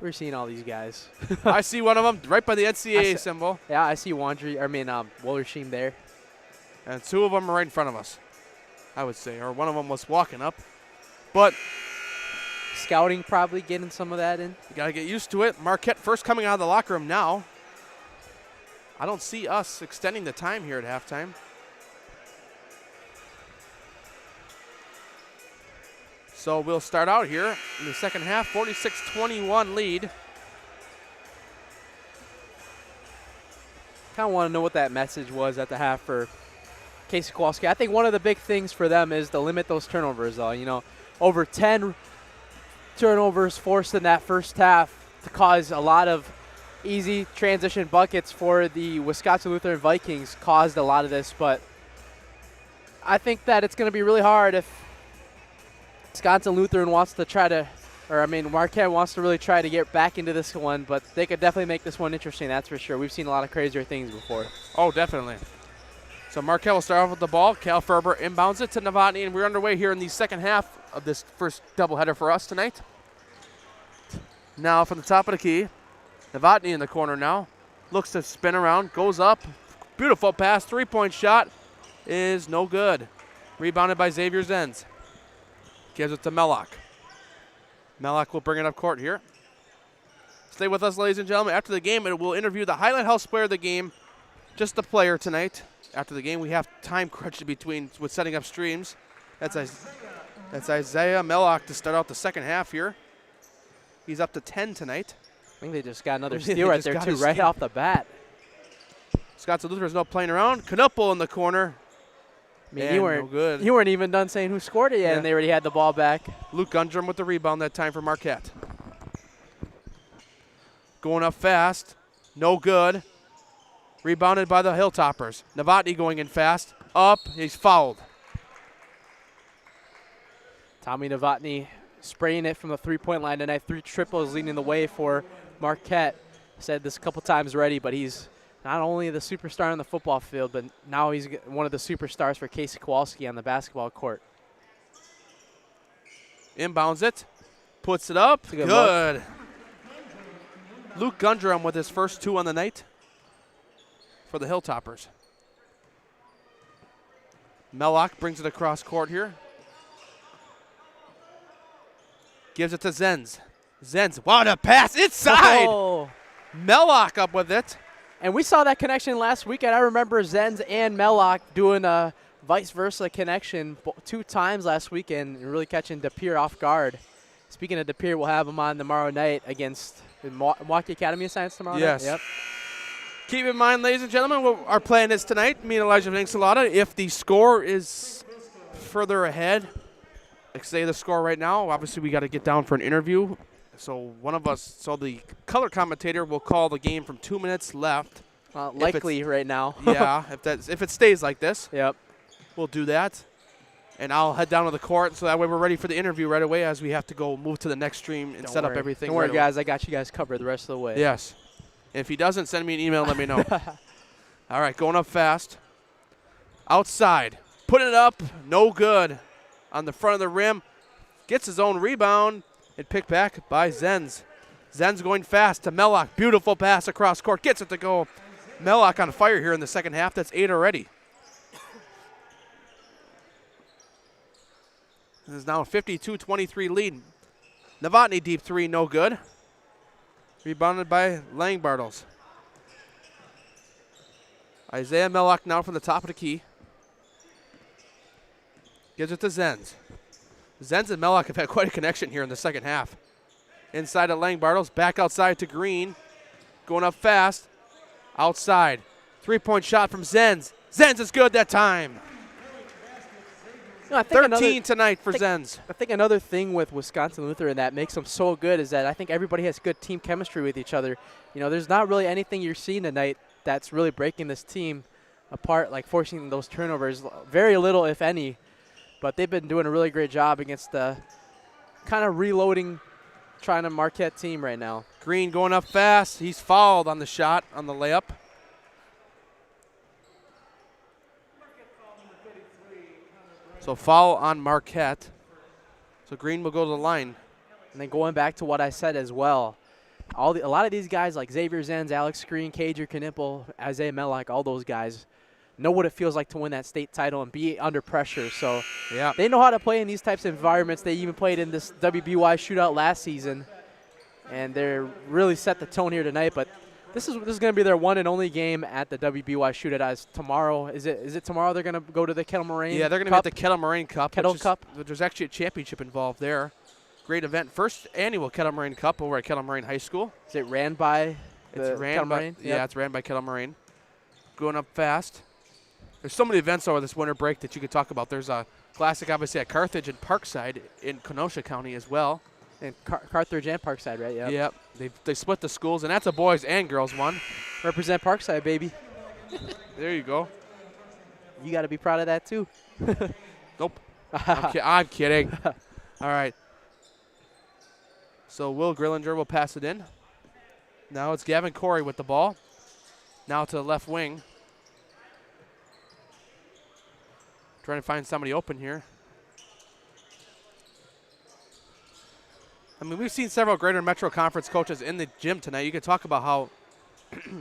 We're seeing all these guys. I see one of them right by the NCAA symbol. Yeah, I see Wollersheim there. And 2 of them are right in front of us, I would say, or one of them was walking up. But scouting probably getting some of that in. you got to get used to it. Marquette first coming out of the locker room now. I don't see us extending the time here at halftime. So we'll start out here in the second half, 46-21 lead. Kind of want to know what that message was at the half for Casey Kowalski. I think one of the big things for them is to limit those turnovers, though. You know, over 10 turnovers forced in that first half to cause a lot of easy transition buckets for the Wisconsin Lutheran Vikings caused a lot of this. But I think that it's going to be really hard if Wisconsin Lutheran wants to try to, Marquette wants to really try to get back into this one, but they could definitely make this one interesting, that's for sure. We've seen a lot of crazier things before. Oh, definitely. So Marquette will start off with the ball. Cal Ferber inbounds it to Novotny, and we're underway here in the second half of this first doubleheader for us tonight. Now from the top of the key, Novotny in the corner now. Looks to spin around, goes up. Beautiful pass, 3-point shot is no good. Rebounded by Xavier Zenz. Gives it to Mellock. Mellock will bring it up court here. Stay with us, ladies and gentlemen. After the game, we'll interview the Highlight House player of the game, just the player tonight. After the game, we have time crunch between with setting up streams. That's Isaiah Mellock to start out the second half here. He's up to 10 tonight. I think they just got another steal right there, too, right off the bat. Wisconsin Lutheran's no playing around. Knuppel in the corner. You weren't even done saying who scored it yet, and they already had the ball back. Luke Gundrum with the rebound that time for Marquette. Going up fast. No good. Rebounded by the Hilltoppers. Novotny going in fast. Up. He's fouled. Tommy Novotny spraying it from the three-point line tonight. 3 triples leading the way for Marquette. Said this a couple times already, but he's not only the superstar on the football field, but now he's one of the superstars for Casey Kowalski on the basketball court. Inbounds it. Puts it up. Good. Luke Gundrum with his first 2 on the night for the Hilltoppers. Mellock brings it across court here. Gives it to Zenz. Zenz, what a pass inside! Oh. Mellock up with it. And we saw that connection last weekend. I remember Zenz and Mellock doing a vice versa connection 2 times last weekend and really catching DePere off guard. Speaking of DePere, we'll have him on tomorrow night against Milwaukee Academy of Science tomorrow night? Yep. Keep in mind, ladies and gentlemen, what our plan is tonight, me and Elijah Vinxalata, if the score is further ahead, like say the score right now, obviously we got to get down for an interview. So the color commentator will call the game from 2 minutes left. Likely right now. Yeah, if it stays like this. Yep. We'll do that. And I'll head down to the court so that way we're ready for the interview right away as we have to go move to the next stream and set up everything. Don't worry, guys. I got you guys covered the rest of the way. Yes. If he doesn't, send me an email and let me know. All right, going up fast. Outside. Putting it up. No good. On the front of the rim. Gets his own rebound. And picked back by Zenz. Zenz going fast to Mellock. Beautiful pass across court. Gets it to go. Mellock on fire here in the second half. That's 8 already. This is now a 52-23 lead. Novotny deep 3, no good. Rebounded by Langbartles. Isaiah Mellock now from the top of the key. Gives it to Zenz. Zenz and Mellock have had quite a connection here in the second half. Inside to Langbartles, back outside to Green. Going up fast. Outside. 3-point shot from Zenz. Zenz is good that time. 13 tonight for Zenz. I think another thing with Wisconsin Lutheran that makes them so good is that I think everybody has good team chemistry with each other. You know, there's not really anything you're seeing tonight that's really breaking this team apart, like forcing those turnovers. Very little, if any. But they've been doing a really great job against the kind of reloading, trying to Marquette team right now. Green going up fast. He's fouled on the shot, on the layup. So foul on Marquette. So Green will go to the line. And then going back to what I said as well, a lot of these guys like Xavier Zenz, Alex Green, Cager Knippel, Isaiah Mellock, all those guys, know what it feels like to win that state title and be under pressure. So Yeah. they know how to play in these types of environments. They even played in this WBY shootout last season, and they're really set the tone here tonight. But this is going to be their one and only game at the WBY shootout. As tomorrow, is it tomorrow they're going to go to the Kettle Moraine? Yeah, they're going to be at the Kettle Moraine Cup. Kettle Cup. There's actually a championship involved there. Great event. First annual Kettle Moraine Cup over at Kettle Moraine High School. Is it ran by the Kettle Moraine? Yeah, it's ran by Kettle Moraine. Going up fast. There's so many events over this winter break that you could talk about. There's a classic, obviously, at Carthage and Parkside in Kenosha County as well. And Carthage and Parkside, right? Yeah. Yep. They split the schools, and that's a boys and girls one. Represent Parkside, baby. There you go. You got to be proud of that, too. Nope. I'm kidding. All right. So Will Grillinger will pass it in. Now it's Gavin Corey with the ball. Now to the left wing. Trying to find somebody open here. I mean, we've seen several Greater Metro Conference coaches in the gym tonight. You could talk about how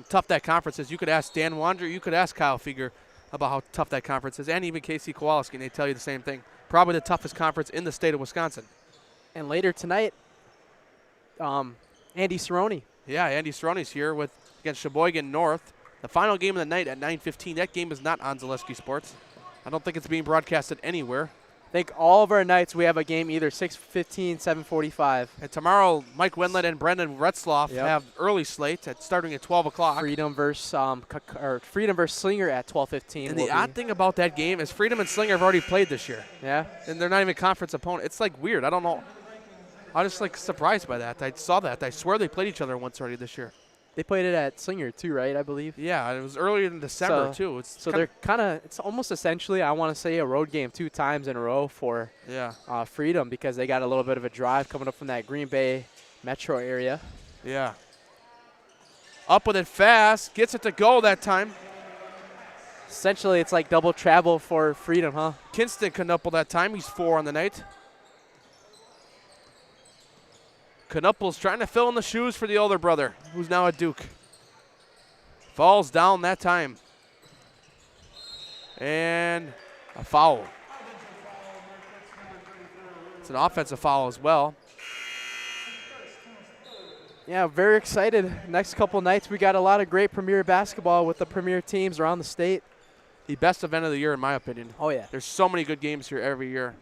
tough that conference is. You could ask Dan Wander, you could ask Kyle Feger about how tough that conference is, and even Casey Kowalski, and they tell you the same thing. Probably the toughest conference in the state of Wisconsin. And later tonight, Andy Cerrone. Yeah, Andy Cerrone's here against Sheboygan North. The final game of the night at 9:15. That game is not on Zaleski Sports. I don't think it's being broadcasted anywhere. I think all of our nights we have a game either 6:15, 7:45. And tomorrow, Mike Wendland and Brendan Retzloff have early slate starting at 12 o'clock. Freedom versus Slinger at 12:15. And the odd thing about that game is Freedom and Slinger have already played this year. Yeah. And they're not even conference opponent. It's like weird. I don't know. I was just surprised by that. I saw that. I swear they played each other once already this year. They played it at Slinger too, right? I believe. Yeah, it was earlier in December too. It's almost essentially, I want to say, a road game 2 times in a row for Freedom, because they got a little bit of a drive coming up from that Green Bay metro area. Yeah. Up with it fast, gets it to go that time. Essentially, it's like double travel for Freedom, huh? Kinston Knuppel that time. He's 4 on the night. Knuppel's trying to fill in the shoes for the older brother, who's now at Duke. Falls down that time. And a foul. It's an offensive foul as well. Yeah, very excited. Next couple nights, we got a lot of great premier basketball with the premier teams around the state. The best event of the year, in my opinion. Oh, yeah. There's so many good games here every year.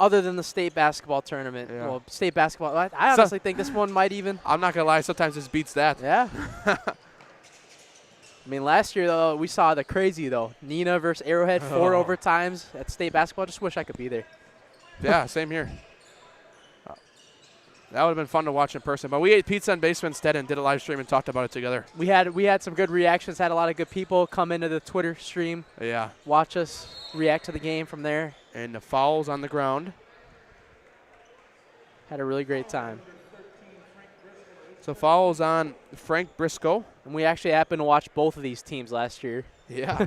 Other than the state basketball tournament. Yeah. Well, state basketball. I honestly think this one might even. I'm not going to lie. Sometimes this beats that. Yeah. I mean, last year, though, we saw the crazy, though. Neenah versus Arrowhead, 4 overtimes at state basketball. Just wish I could be there. Yeah, same here. That would have been fun to watch in person. But we ate pizza in basement instead and did a live stream and talked about it together. We had some good reactions. Had a lot of good people come into the Twitter stream. Yeah. Watch us react to the game from there. And the fouls on the ground. Had a really great time. So fouls on Frank Briscoe. And we actually happened to watch both of these teams last year. Yeah.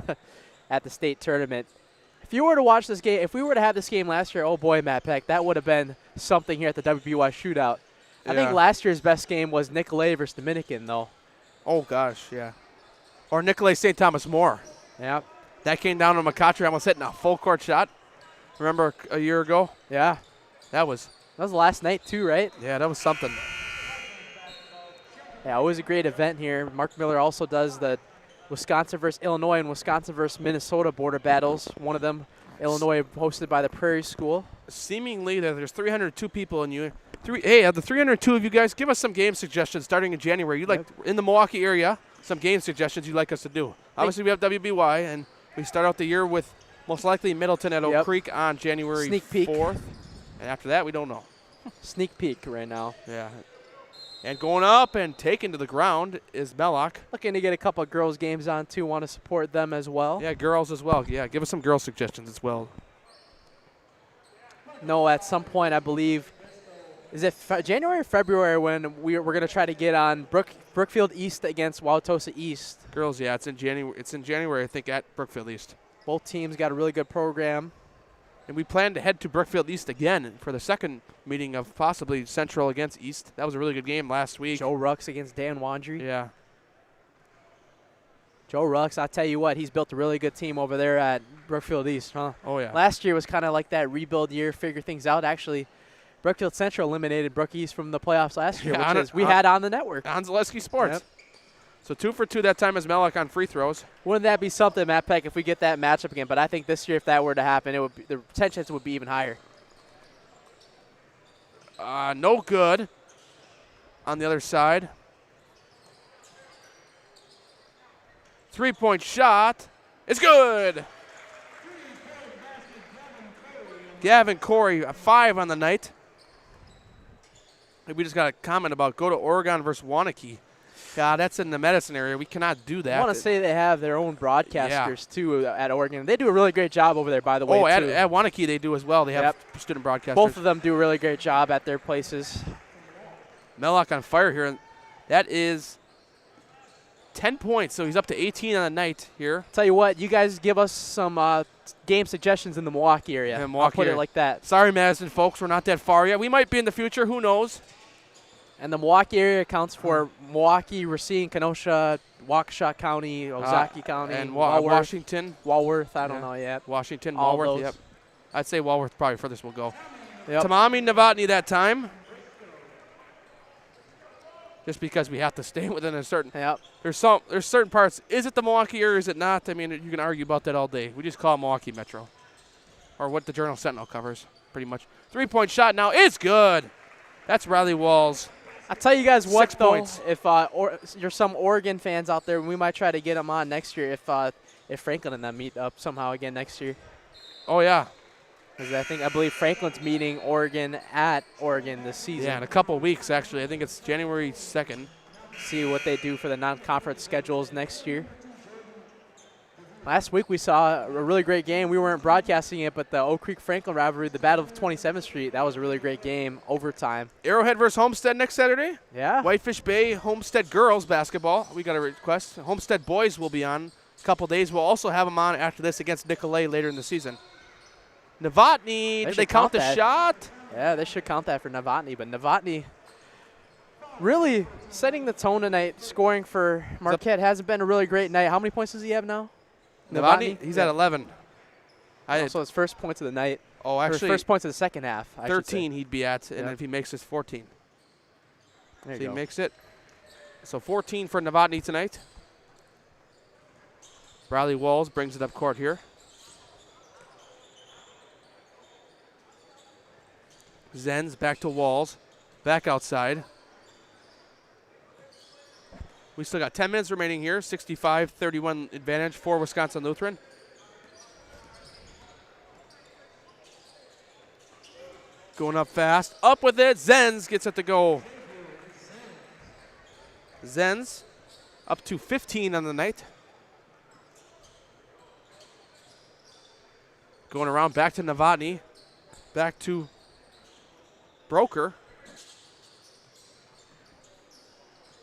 At the state tournament. If you were to watch this game, if we were to have this game last year, oh boy, Matt Peck, that would have been something here at the WBY shootout. I think last year's best game was Nicolay versus Dominican, though. Oh, gosh, yeah. Or Nicolay St. Thomas More. Yeah. That came down to McCautry almost hitting a full court shot. Remember a year ago? Yeah. That was last night, too, right? Yeah, that was something. Yeah, always a great event here. Mark Miller also does the Wisconsin versus Illinois and Wisconsin versus Minnesota border battles. One of them, Illinois, hosted by the Prairie School. Seemingly, there's 302 people in you. Hey, of the 302 of you guys, give us some game suggestions starting in January. You'd like in the Milwaukee area, some game suggestions you'd like us to do. Obviously, we have WBY, and we start out the year with most likely Middleton at Oak Creek on January Sneak peek. 4th. And after that, we don't know. Sneak peek right now. Yeah. And going up and taken to the ground is Belloc. Looking to get a couple of girls' games on, too. Want to support them as well. Yeah, girls as well. Yeah, give us some girl suggestions as well. No, at some point, I believe, is it January or February when we're going to try to get on Brookfield East against Wauwatosa East? Girls, yeah, it's in January. It's in January, I think, at Brookfield East. Both teams got a really good program. And we plan to head to Brookfield East again for the second meeting of possibly Central against East. That was a really good game last week. Joe Rux against Dan Wandry. Yeah. Joe Rux, I'll tell you what, he's built a really good team over there at Brookfield East, huh? Oh, yeah. Last year was kind of like that rebuild year, figure things out. Actually, Brookfield Central eliminated Brook East from the playoffs last year, which we had on the network. On Zaleski Sports. Yep. So 2 for 2 that time as Mellock on free throws. Wouldn't that be something, Matt Peck, if we get that matchup again? But I think this year, if that were to happen, it would be, the potential would be even higher. No good on the other side. 3-point shot. It's good. Gavin Corey, a 5 on the night. We just got a comment about go to Oregon versus Waunakee. God, that's in the medicine area. We cannot do that. I want to say they have their own broadcasters, too, at Oregon. They do a really great job over there, by the way, too. At Waunakee they do as well. They have student broadcasters. Both of them do a really great job at their places. Mellock on fire here. And that is 10 points, so he's up to 18 on the night here. Tell you what, you guys give us some game suggestions in the Milwaukee area. I'll put it like that. Sorry, Madison, folks. We're not that far yet. We might be in the future. Who knows? And the Milwaukee area accounts for Milwaukee, Racine, Kenosha, Waukesha County, Ozaukee County, and Washington. Washington. Walworth, I don't know yet. Washington, All Walworth, those. yep. I'd say Walworth probably furthest we'll go. Yep. Tamami Novotny that time. Just because we have to stay within a certain. Yep. There's certain parts. Is it the Milwaukee area or is it not? I mean, you can argue about that all day. We just call it Milwaukee Metro. Or what the Journal Sentinel covers, pretty much. 3-point shot now is good. That's Riley Walls. I'll tell you guys what, 6 though, points. if you're some Oregon fans out there, we might try to get them on next year if Franklin and them meet up somehow again next year. Oh, yeah. Because I believe Franklin's meeting Oregon at Oregon this season. Yeah, in a couple of weeks, actually. I think it's January 2nd. See what they do for the non-conference schedules next year. Last week we saw a really great game. We weren't broadcasting it, but the Oak Creek-Franklin rivalry, the Battle of 27th Street, that was a really great game, overtime. Arrowhead versus Homestead next Saturday. Yeah. Whitefish Bay Homestead girls basketball. We got a request. Homestead boys will be on a couple days. We'll also have them on after this against Nicolay later in the season. Novotny, did they count the shot? Yeah, they should count that for Novotny, but Novotny really setting the tone tonight, scoring for Marquette. Hasn't been a really great night. How many points does he have now? Novotny? He's at 11. So his first points of the night. Oh, actually. First points of the second half. 13 he'd be at, and if he makes this 14. There you go. He makes it. So 14 for Novotny tonight. Riley Walls brings it up court here. Zenz back to Walls. Back outside. We still got 10 minutes remaining here. 65-31 advantage for Wisconsin Lutheran. Going up fast. Up with it. Zenz gets it to go. Zenz up to 15 on the night. Going around back to Novotny. Back to Broker.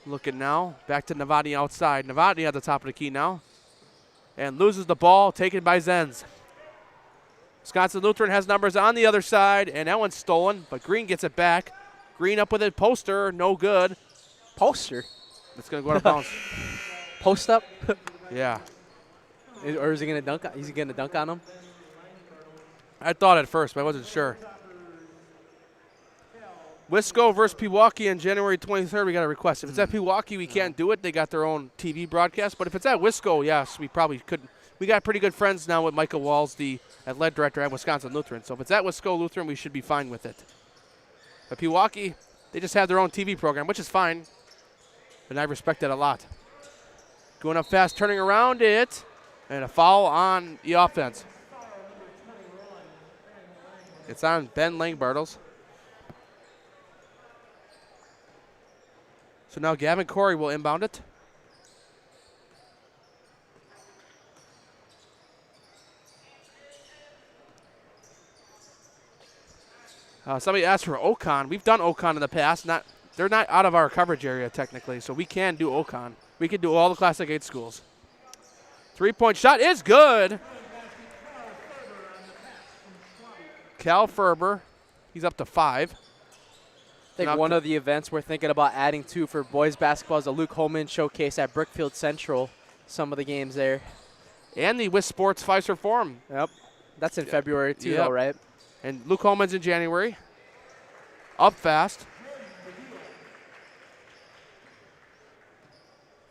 Looking now, back to Novotny outside. Novotny at the top of the key now. And loses the ball, taken by Zenz. Wisconsin Lutheran has numbers on the other side, and that one's stolen, but Green gets it back. Green up with it, poster, no good. Poster? It's going to go out of bounds. Post up? Yeah. Or is he going to dunk? Is he going to dunk on him? I thought at first, but I wasn't sure. Wisco versus Pewaukee on January 23rd. We got a request. If it's at Pewaukee, we can't do it. They got their own TV broadcast. But if it's at Wisco, yes, we probably could. We got pretty good friends now with Michael Walls, the athletic director at Wisconsin Lutheran. So if it's at Wisco Lutheran, we should be fine with it. But Pewaukee, they just have their own TV program, which is fine. And I respect that a lot. Going up fast, turning around it, and a foul on the offense. It's on Ben Langbartles. So now Gavin Corey will inbound it. Somebody asked for Ocon. We've done Ocon in the past. They're not out of our coverage area technically, so we can do Ocon. We can do all the Classic 8 schools. 3-point shot is good. Cal Ferber, he's up to 5. I think one of the events we're thinking about adding to for boys basketball is the Luke Holman showcase at Brookfield Central some of the games there. And the WIS Sports Fiserv Forum. Yep. That's in February too, though, right? And Luke Holman's in January. Up fast.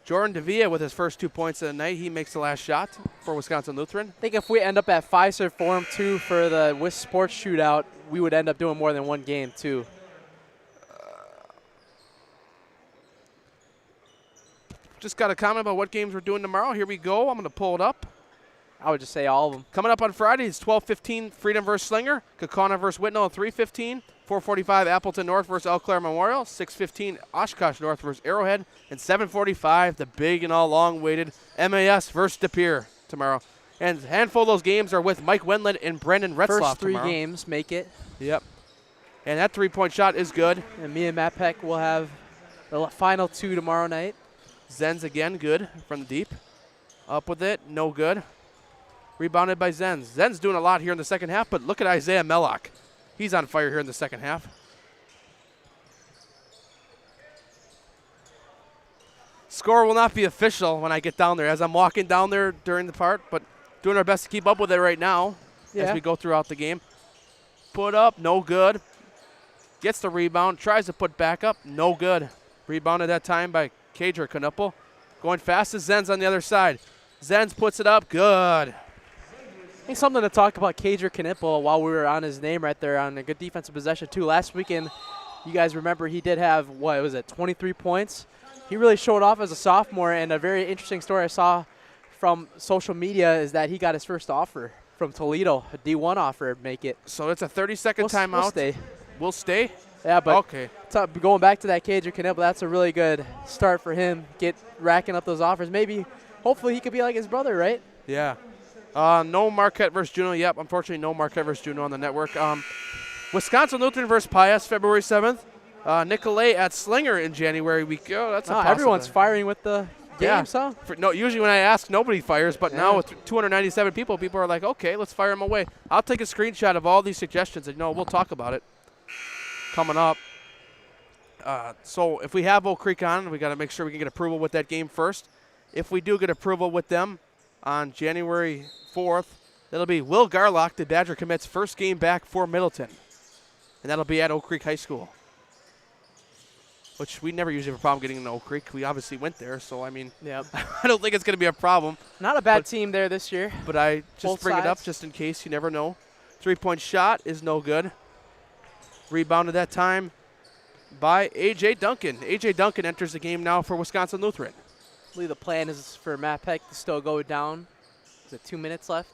Jordan Davia with his first 2 points of the night. He makes the last shot for Wisconsin Lutheran. I think if we end up at Fiserv Forum 2 for the WIS Sports Shootout, we would end up doing more than one game, too. Just got a comment about what games we're doing tomorrow. Here we go. I'm going to pull it up. I would just say all of them. Coming up on Friday is 12:15 Freedom versus Slinger. Kaukauna versus Whitnall at 3:15. 4:45 Appleton North versus Eau Claire Memorial. 6:15 Oshkosh North versus Arrowhead. And 7:45 the big and all long-awaited MAS versus De Pere tomorrow. And a handful of those games are with Mike Wendland and Brendan Retzloff First three tomorrow. games make it. Yep. And that three-point shot is good. And me and Matt Peck will have the final 2 tomorrow night. Zenz again, good from the deep. Up with it, no good. Rebounded by Zenz. Zenz doing a lot here in the second half, but look at Isaiah Mellock. He's on fire here in the second half. Score will not be official when I get down there, as I'm walking down there during the part, but doing our best to keep up with it right now as we go throughout the game. Put up, no good. Gets the rebound, tries to put back up, no good. Rebounded that time by Kadra Knuppel. Going fast as Zenz on the other side. Zenz puts it up, good. I think something to talk about Kadra Knuppel while we were on his name right there on a good defensive possession too. Last weekend, you guys remember he did have, 23 points? He really showed off as a sophomore, and a very interesting story I saw from social media is that he got his first offer from Toledo, a D1 offer, make it. So it's a 30-second timeout. We'll stay. We'll stay? Yeah, but okay. Going back to that Kadra Knuppel, that's a really good start for him, racking up those offers. Maybe, hopefully he could be like his brother, right? Yeah. No Marquette versus Juneau. Yep, unfortunately no Marquette versus Juneau on the network. Wisconsin Lutheran versus Pius, February 7th. Nicolay at Slinger in January week. Oh, that's a everyone's firing with the games, huh? Usually when I ask, nobody fires, but now with 297 people are like, okay, let's fire them away. I'll take a screenshot of all these suggestions, and we'll talk about it coming up. So if we have Oak Creek on, we got to make sure we can get approval with that game first. If we do get approval with them on January 4th, that'll be Will Garlock, the Badger commits, first game back for Middleton. And that'll be at Oak Creek High School, which we never usually have a problem getting into Oak Creek. We obviously went there, so, I mean, I don't think it's going to be a problem. Not a bad team there this year. But I just Both bring it up sides. just in case. You never know. Three-point shot is no good. Rebounded that time by A.J. Duncan. A.J. Duncan enters the game now for Wisconsin Lutheran. I believe the plan is for Matt Peck to still go down. Is it 2 minutes left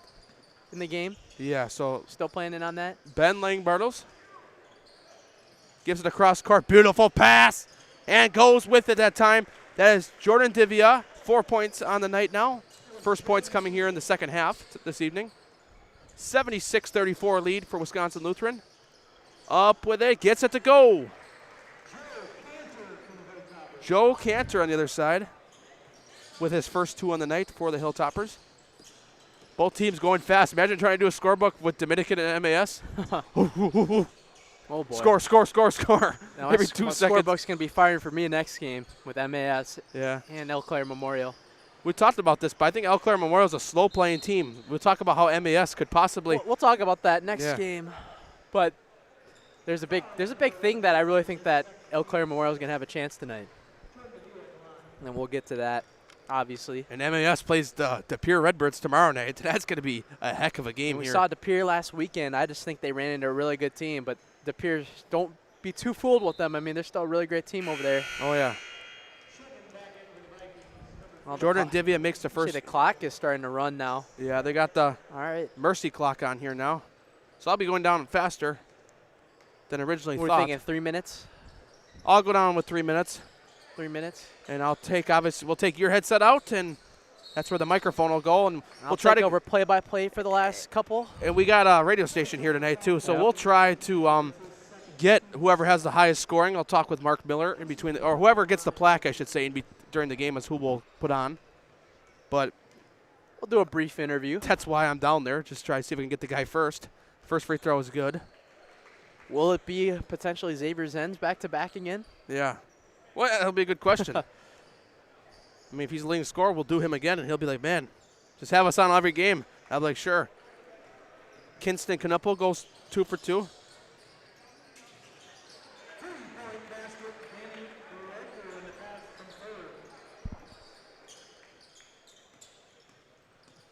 in the game? Yeah, so Still planning on that? Ben Lang-Bartles gives it across court. Beautiful pass. And goes with it that time. That is Jordan Divia. 4 points on the night now. First points coming here in the second half this evening. 76-34 lead for Wisconsin Lutheran. Up with it. Gets it to go. Joe Cantor on the other side with his first 2 on the night for the Hilltoppers. Both teams going fast. Imagine trying to do a scorebook with Dominican and MAS. Oh, boy. Score. Now Every my 2 seconds. scorebook's going to be firing for me next game with MAS Yeah. and Eau Claire Memorial. We talked about this, but I think Eau Claire Memorial is a slow-playing team. We'll talk about how MAS could possibly. We'll talk about that next Yeah. game. But there's a big thing that I really think that Eau Claire Memorial is going to have a chance tonight. And we'll get to that, obviously. And MAS plays the De Pere Redbirds tomorrow night. That's going to be a heck of a game We here. saw De Pere last weekend. I just think they ran into a really good team. But De Pere, don't be too fooled with them. I mean, they're still a really great team over there. Oh, yeah. Well, Jordan Divia makes the See, first. the clock is starting to run now. Yeah, they got the All right. mercy clock on here now. So I'll be going down faster than originally We're thought. thinking 3 minutes. I'll go down with 3 minutes. 3 minutes. And we'll take your headset out, and that's where the microphone will go. And I'll we'll try take to over play-by-play for the last couple. And we got a radio station here tonight, too. So Yep. we'll try to get whoever has the highest scoring. I'll talk with Mark Miller in between, or whoever gets the plaque, I should say, during the game is who we'll put on. But We'll do a brief interview. that's why I'm down there. Just try to see if we can get the guy first. First free throw is good. Will it be potentially Xavier Zenz back-to-back again? Yeah. Well, that'll be a good question. I mean, if he's the leading scorer, we'll do him again, and he'll be like, man, just have us on every game. I'll be like, sure. Kinston Knuppel goes 2 for 2.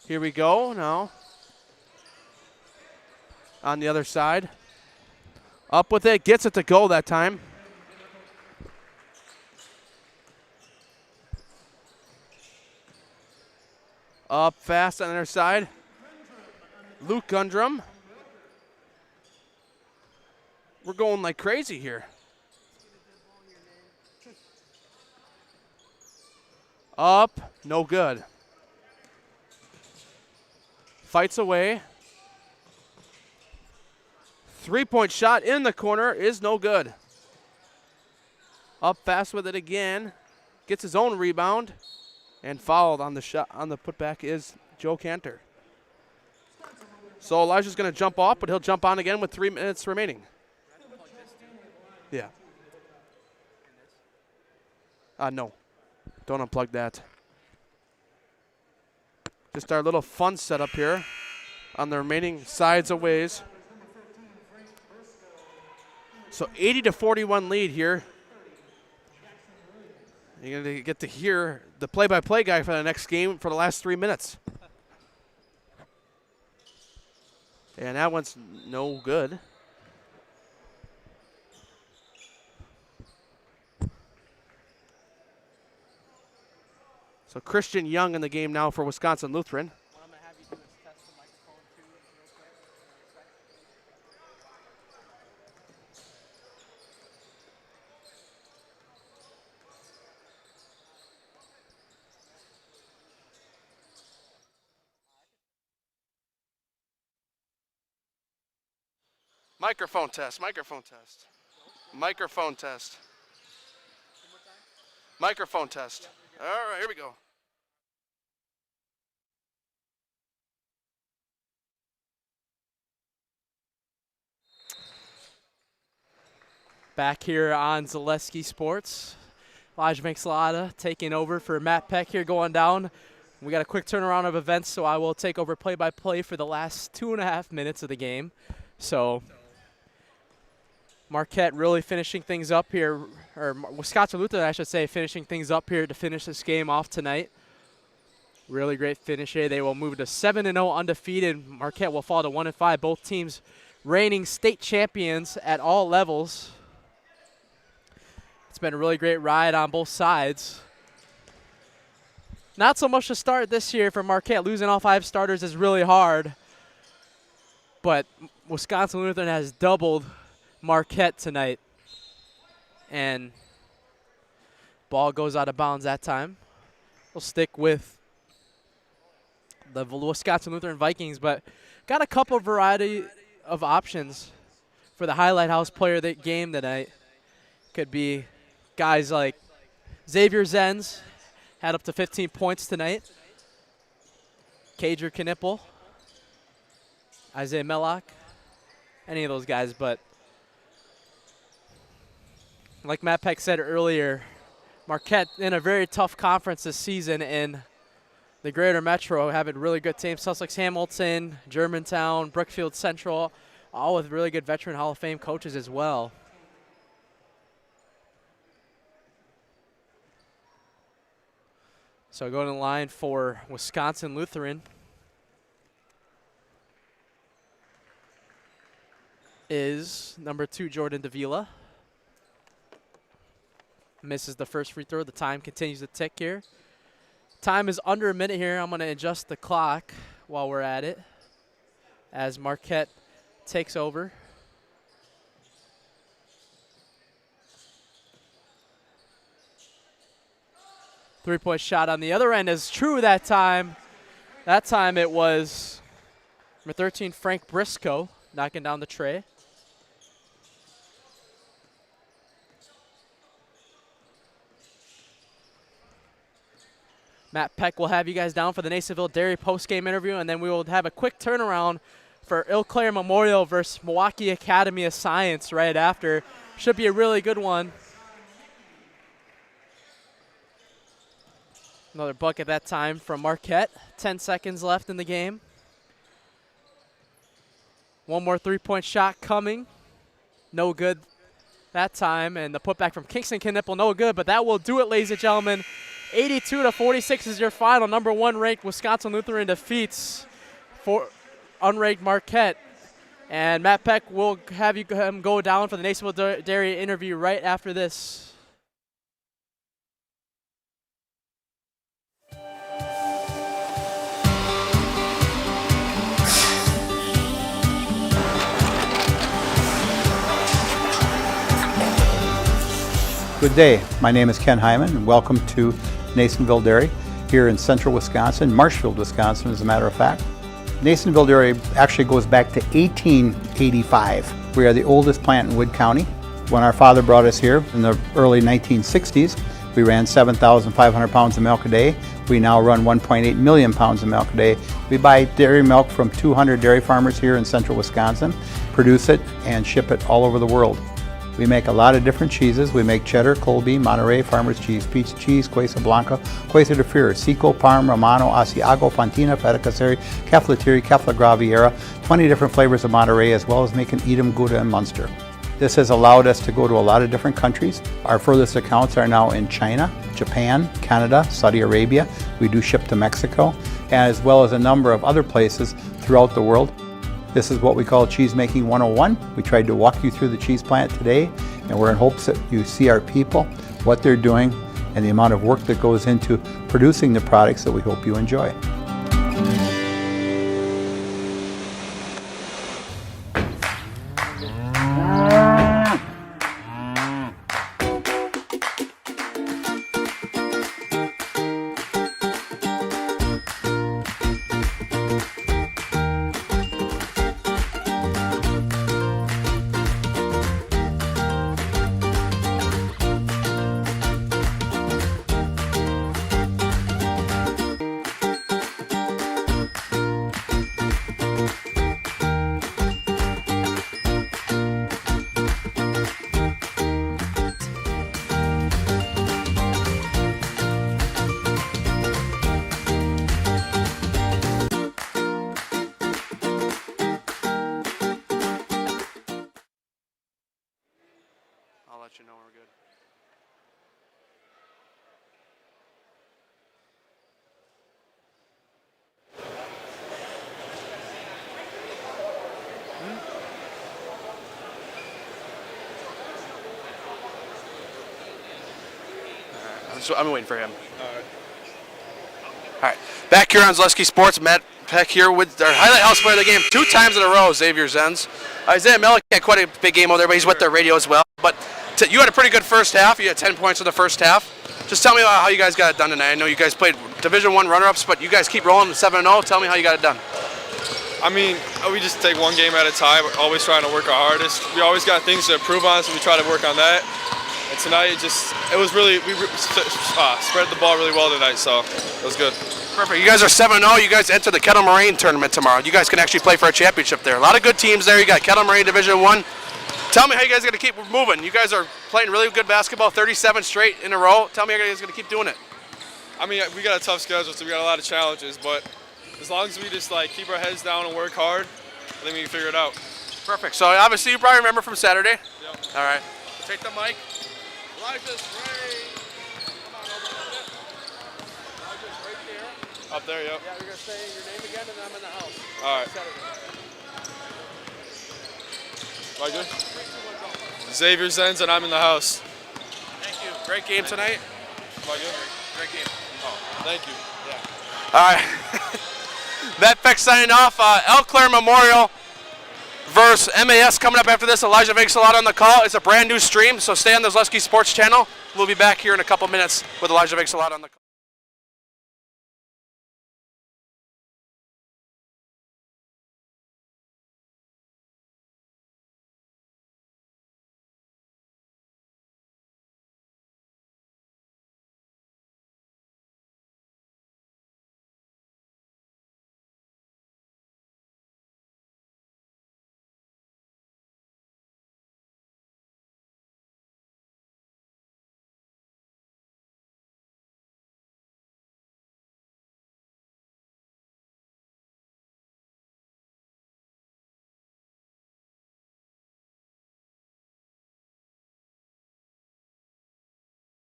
Here we go now. On the other side. Up with it, gets it to go that time. Up fast on the other side. Luke Gundrum. We're going like crazy here. Up, no good. Fights away. 3-point shot in the corner is no good. Up fast with it again. Gets his own rebound. And fouled on the shot on the putback is Joe Cantor. So Elijah's going to jump off, but he'll jump on again with 3 minutes remaining. Yeah. No. Don't unplug that. Just our little fun setup here on the remaining sides of ways. So 80-41 lead here. You're going to get to hear the play-by-play guy for the next game for the last 3 minutes. And that one's no good. So Christian Young in the game now for Wisconsin Lutheran. What I'm going to have you do is test the microphone too, real quick. Microphone test, microphone test. Microphone test. Microphone test. All right, here we go. Back here on Zaleski Sports. Elijah Vincelata taking over for Matt Peck here going down. We got a quick turnaround of events, so I will take over play-by-play for the last 2.5 minutes of the game. So Marquette really finishing things up here, or Wisconsin Lutheran, I should say, finishing things up here to finish this game off tonight. Really great finish here. They will move to 7-0 undefeated. Marquette will fall to 1-5. Both teams reigning state champions at all levels. It's been a really great ride on both sides. Not so much to start this year for Marquette. Losing all 5 starters is really hard. But Wisconsin Lutheran has doubled Marquette tonight. And ball goes out of bounds that time. We'll stick with the Wisconsin Lutheran Vikings, but got a couple variety of options for the highlight house player of the game tonight. Could be guys like Xavier Zenz, had up to 15 points tonight. Cager Knippel, Isaiah Mellock, any of those guys. But like Matt Peck said earlier, Marquette in a very tough conference this season in the Greater Metro, having really good teams. Sussex Hamilton, Germantown, Brookfield Central, all with really good veteran Hall of Fame coaches as well. So going to the line for Wisconsin Lutheran is number 2, Jordan Davila. Misses the first free throw. The time continues to tick here. Time is under a minute here. I'm going to adjust the clock while we're at it as Marquette takes over. Three-point shot on the other end is true that time. That time it was number 13, Frank Briscoe, knocking down the tray. Matt Peck will have you guys down for the Nasonville Dairy post-game interview, and then we will have a quick turnaround for Eau Claire Memorial versus Milwaukee Academy of Science right after. Should be a really good one. Another bucket that time from Marquette. 10 seconds left in the game. One more three-point shot coming. No good that time. And the putback from Kingston Knipple, no good. But that will do it, ladies and gentlemen. 82-46 is your final. Number 1 ranked Wisconsin Lutheran defeats unranked Marquette. And Matt Peck will have you go down for the Nasonville Dairy interview right after this. Good day. My name is Ken Hyman, and welcome to Nasonville Dairy here in central Wisconsin, Marshfield, Wisconsin, as a matter of fact. Nasonville Dairy actually goes back to 1885. We are the oldest plant in Wood County. When our father brought us here in the early 1960s, we ran 7,500 pounds of milk a day. We now run 1.8 million pounds of milk a day. We buy dairy milk from 200 dairy farmers here in central Wisconsin, produce it, and ship it all over the world. We make a lot of different cheeses. We make cheddar, Colby, Monterey, farmer's cheese, pizza cheese, Quesa Blanca, Quesa de Fure, Seco, Parm, Romano, Asiago, Fontina, Feta Caseri, Caflatiri, Cafla Graviera, 20 different flavors of Monterey, as well as making Edam, Gouda, and Munster. This has allowed us to go to a lot of different countries. Our furthest accounts are now in China, Japan, Canada, Saudi Arabia. We do ship to Mexico, as well as a number of other places throughout the world. This is what we call Cheese Making 101. We tried to walk you through the cheese plant today, and we're in hopes that you see our people, what they're doing, and the amount of work that goes into producing the products that we hope you enjoy. I'll let you know we're good. So I'm waiting for him. All right. Back here on Zaleski Sports, Matt Peck here with our highlight house player of the game 2 times in a row, Xavier Zenz. Isaiah Mellick had quite a big game over there, but he's with their radio as well. But you had a pretty good first half. You had 10 points in the first half. Just tell me about how you guys got it done tonight. I know you guys played Division I runner-ups, but you guys keep rolling 7-0. Tell me how you got it done. I mean, we just take one game at a time. We're always trying to work our hardest. We always got things to improve on, so we try to work on that. And tonight, it was really, we spread the ball really well tonight, so it was good. Perfect. You guys are 7-0. You guys enter the Kettle Moraine tournament tomorrow. You guys can actually play for a championship there. A lot of good teams there. You got Kettle Moraine Division I. Tell me how you guys are going to keep moving. You guys are playing really good basketball, 37 straight in a row. Tell me how you guys are going to keep doing it. I mean, we got a tough schedule, so we got a lot of challenges, but as long as we just keep our heads down and work hard, I think we can figure it out. Perfect. So obviously you probably remember from Saturday. Yep. All right. Take the mic. Elijah's right. Come on over a little bit. Elijah's right there. Up there, yep. Yeah, you're going to say your name again, and then I'm in the house. All right. Am I good? Xavier Zenz, and I'm in the house. Thank you. Great game tonight. Am I good? Great game. Oh, thank you. Yeah. All right. Matt Peck signing off. Eau Claire Memorial versus MAS coming up after this. Elijah Vincelot on the call. It's a brand new stream, so stay on the Zaleski Sports channel. We'll be back here in a couple minutes with Elijah Vincelot on the call.